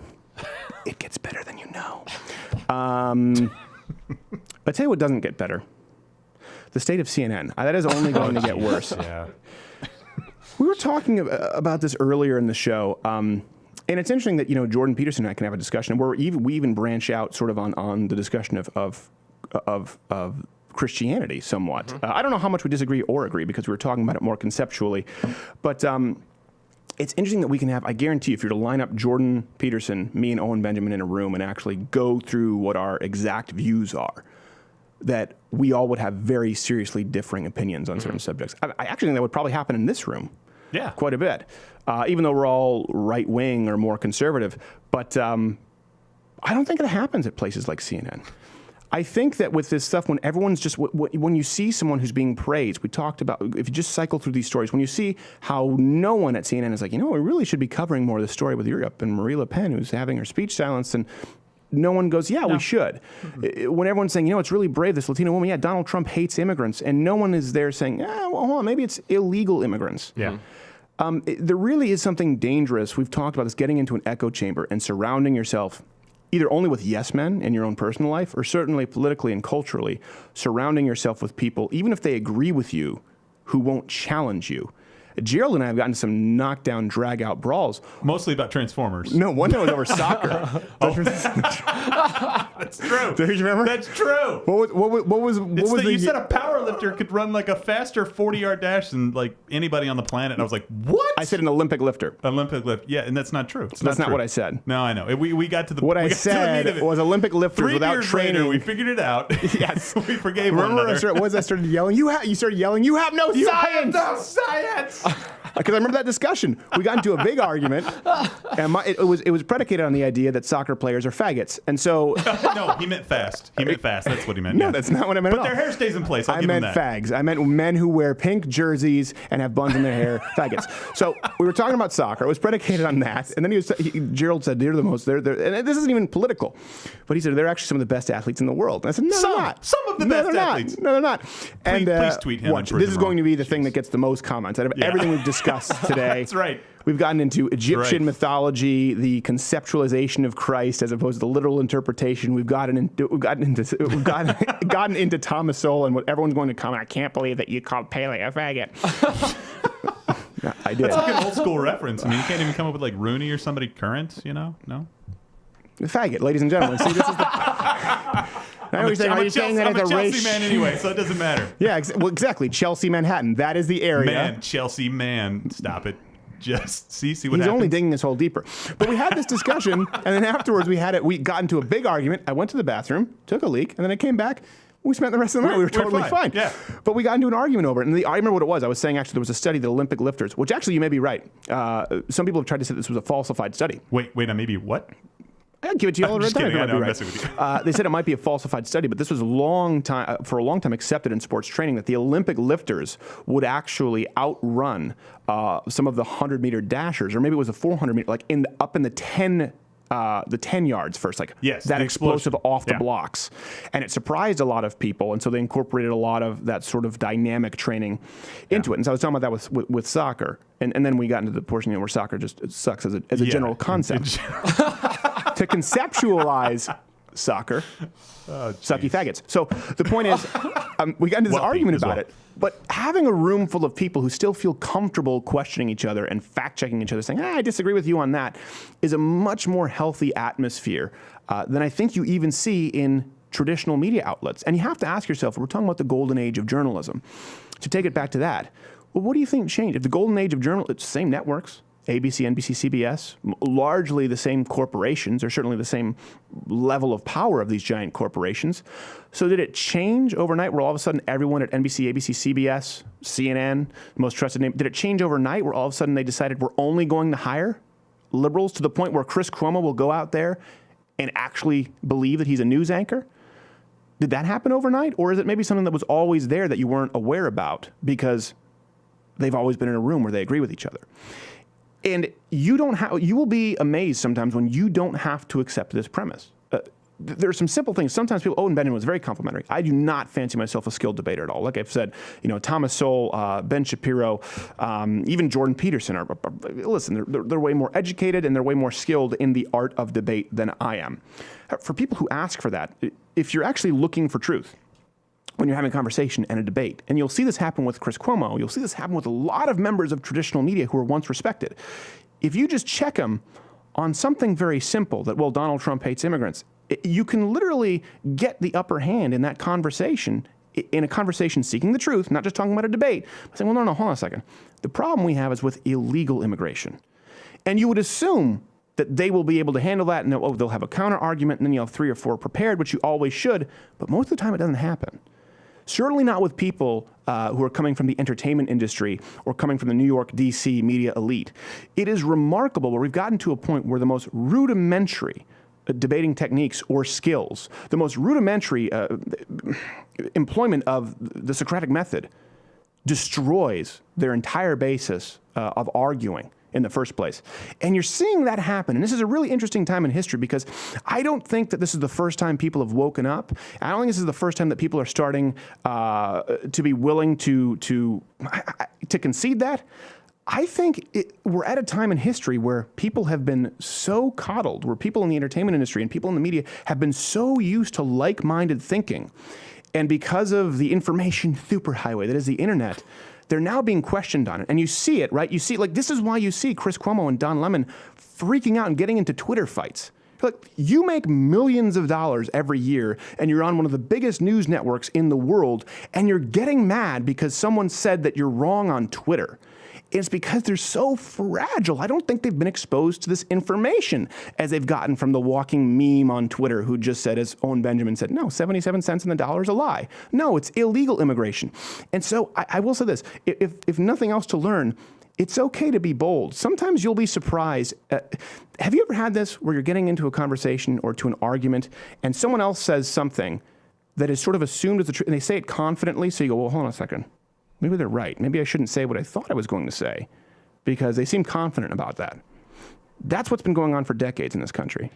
It gets better than you know. I'll tell you what doesn't get better. The state of CNN. That is only going to get worse. Yeah. We were talking about this earlier in the show. And it's interesting that, Jordan Peterson and I can have a discussion where we even branch out sort of on the discussion of Christianity somewhat. Mm-hmm. I don't know how much we disagree or agree because we were talking about it more conceptually. But it's interesting that we can have, I guarantee if you were to line up Jordan Peterson, me and Owen Benjamin in a room and actually go through what our exact views are, that we all would have very seriously differing opinions on certain subjects. I actually think that would probably happen in this room. Yeah. Quite a bit. Even though we're all right-wing or more conservative. But I don't think it happens at places like CNN. I think that with this stuff, when everyone's just, when you see someone who's being praised, we talked about, if you just cycle through these stories, when you see how no one at CNN is like, we really should be covering more of the story with Europe and Marie Le Pen, who's having her speech silenced, and no one goes, we should. Mm-hmm. When everyone's saying, it's really brave, this Latino woman, Donald Trump hates immigrants, and no one is there saying, well, hold on, maybe it's illegal immigrants. Yeah. There really is something dangerous. We've talked about this, getting into an echo chamber and surrounding yourself either only with yes men in your own personal life or certainly politically and culturally, surrounding yourself with people, even if they agree with you, who won't challenge you. Gerald and I have gotten some knockdown, drag-out brawls. Mostly about Transformers. No, one was over soccer. That's true. Do you remember? That's true. What was you said a power lifter could run like a faster 40-yard dash than like anybody on the planet, and I was like, what? I said an Olympic lifter. Olympic lift. Yeah, and that's not true. That's not what I said. No, I know. We got to the what I said was Olympic lifters without training. Later, we figured it out. Yes, we forgave one another. Remember, I started yelling. You started yelling. You have no science. Have no science. Because I remember that discussion. We got into a big argument, and it was predicated on the idea that soccer players are faggots. And so, no, he meant fast. He meant fast. That's what he meant. No, that's not what I meant. But their hair stays in place. I meant fags. I meant men who wear pink jerseys and have buns in their hair. Faggots. So we were talking about soccer. It was predicated on that. And then Gerald said, "They're the most. They're and this isn't even political." But he said they're actually some of the best athletes in the world. And I said, "No, they're not. Some of the best athletes. No, they're not." And please tweet him. Watch. This is going to be the thing that gets the most comments out of everything we've discussed today. That's right. We've gotten into Egyptian mythology, the conceptualization of Christ as opposed to the literal interpretation. We've gotten into Thomas Sowell and what everyone's going to comment. I can't believe that you called Pele a faggot. I did. It's like an old school reference. I mean, you can't even come up with like Rooney or somebody current, you know? No? Faggot, ladies and gentlemen. See, this is the... I'm a Chelsea man anyway, so it doesn't matter. Yeah, well, exactly. Chelsea, Manhattan. That is the area. Man, Chelsea, man. Stop it. Just see what He's happens. only digging this hole deeper. But we had this discussion, and then afterwards we got into a big argument. I went to the bathroom, took a leak, and then I came back. We spent the rest of the night. We were totally fine. Yeah. But we got into an argument over it. And I remember what it was. I was saying, actually, there was a study, the Olympic lifters, which actually you may be right. Some people have tried to say this was a falsified study. Wait, maybe what? I'll give it to you all the time. I know, I'm messing with you. They said it might be a falsified study, but this was for a long time accepted in sports training that the Olympic lifters would actually outrun some of the 100-meter dashers, or maybe it was a 400-meter, like up in the 10 yards first, like that explosive off the blocks. And it surprised a lot of people, and so they incorporated a lot of that sort of dynamic training into it. And so I was talking about that with soccer, and then we got into the portion where soccer just sucks as a general concept. To conceptualize soccer, sucky faggots. So the point is, we got into this argument about it, but having a room full of people who still feel comfortable questioning each other and fact-checking each other, saying, I disagree with you on that, is a much more healthy atmosphere than I think you even see in traditional media outlets. And you have to ask yourself, we're talking about the golden age of journalism. To take it back to that, well, what do you think changed? If the golden age of journalism, it's the same networks, ABC, NBC, CBS, largely the same corporations, or certainly the same level of power of these giant corporations. So did it change overnight where all of a sudden everyone at NBC, ABC, CBS, CNN, the most trusted name, did it change overnight where all of a sudden they decided we're only going to hire liberals to the point where Chris Cuomo will go out there and actually believe that he's a news anchor? Did that happen overnight? Or is it maybe something that was always there that you weren't aware about because they've always been in a room where they agree with each other? And you will be amazed sometimes when you don't have to accept this premise. There are some simple things. Sometimes Owen Benjamin was very complimentary. I do not fancy myself a skilled debater at all. Like I've said, Thomas Sowell, Ben Shapiro, even Jordan Peterson listen, they're way more educated and they're way more skilled in the art of debate than I am. For people who ask for that, if you're actually looking for truth, when you're having a conversation and a debate. And you'll see this happen with Chris Cuomo. You'll see this happen with a lot of members of traditional media who were once respected. If you just check them on something very simple, that, well, Donald Trump hates immigrants, you can literally get the upper hand in that conversation, in a conversation seeking the truth, not just talking about a debate, but saying, well, no, hold on a second. The problem we have is with illegal immigration. And you would assume that they will be able to handle that, and they'll have a counter argument, and then you'll have 3 or 4 prepared, which you always should, but most of the time it doesn't happen. Certainly not with people who are coming from the entertainment industry or coming from the New York, D.C. media elite. It is remarkable where we've gotten to a point where the most rudimentary debating techniques or skills, the most rudimentary employment of the Socratic method destroys their entire basis of arguing in the first place. And you're seeing that happen. And this is a really interesting time in history because I don't think that this is the first time people have woken up. I don't think this is the first time that people are starting to be willing to concede that. I think we're at a time in history where people have been so coddled, where people in the entertainment industry and people in the media have been so used to like-minded thinking. And because of the information superhighway that is the internet, they're now being questioned on it. And you see it, right? You see, like, this is why you see Chris Cuomo and Don Lemon freaking out and getting into Twitter fights. Look, you make millions of dollars every year, and you're on one of the biggest news networks in the world, and you're getting mad because someone said that you're wrong on Twitter. It's because they're so fragile. I don't think they've been exposed to this information as they've gotten from the walking meme on Twitter who just said, as Owen Benjamin said, no, 77 cents in the dollar is a lie. No, it's illegal immigration. And so I will say this, if nothing else to learn, it's okay to be bold. Sometimes you'll be surprised. Have you ever had this where you're getting into a conversation or to an argument and someone else says something that is sort of assumed as the truth, and they say it confidently, so you go, well, hold on a second. Maybe they're right. Maybe I shouldn't say what I thought I was going to say because they seem confident about that. That's what's been going on for decades in this country.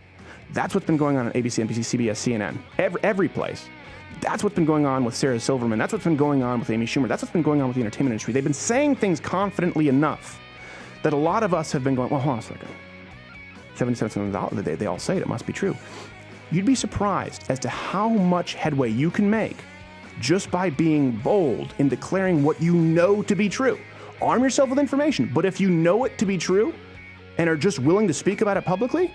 That's what's been going on ABC, NBC, CBS, CNN, every place. That's what's been going on with Sarah Silverman. That's what's been going on with Amy Schumer. That's what's been going on with the entertainment industry. They've been saying things confidently enough that a lot of us have been going, well, hold on a second. 77 cents on the dollar, they all say it must be true. You'd be surprised as to how much headway you can make just by being bold in declaring what you know to be true. Arm yourself with information. But if you know it to be true and are just willing to speak about it publicly,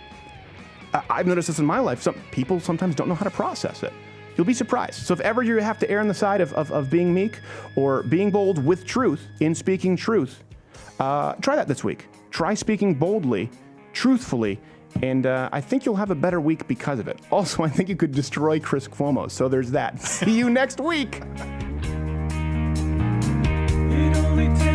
I've noticed this in my life. Some people sometimes don't know how to process it. You'll be surprised. So if ever you have to err on the side of being meek or being bold with truth in speaking truth, try that this week. Try speaking boldly, truthfully, and I think you'll have a better week because of it. Also, I think you could destroy Chris Cuomo, so there's that. See you next week. It only takes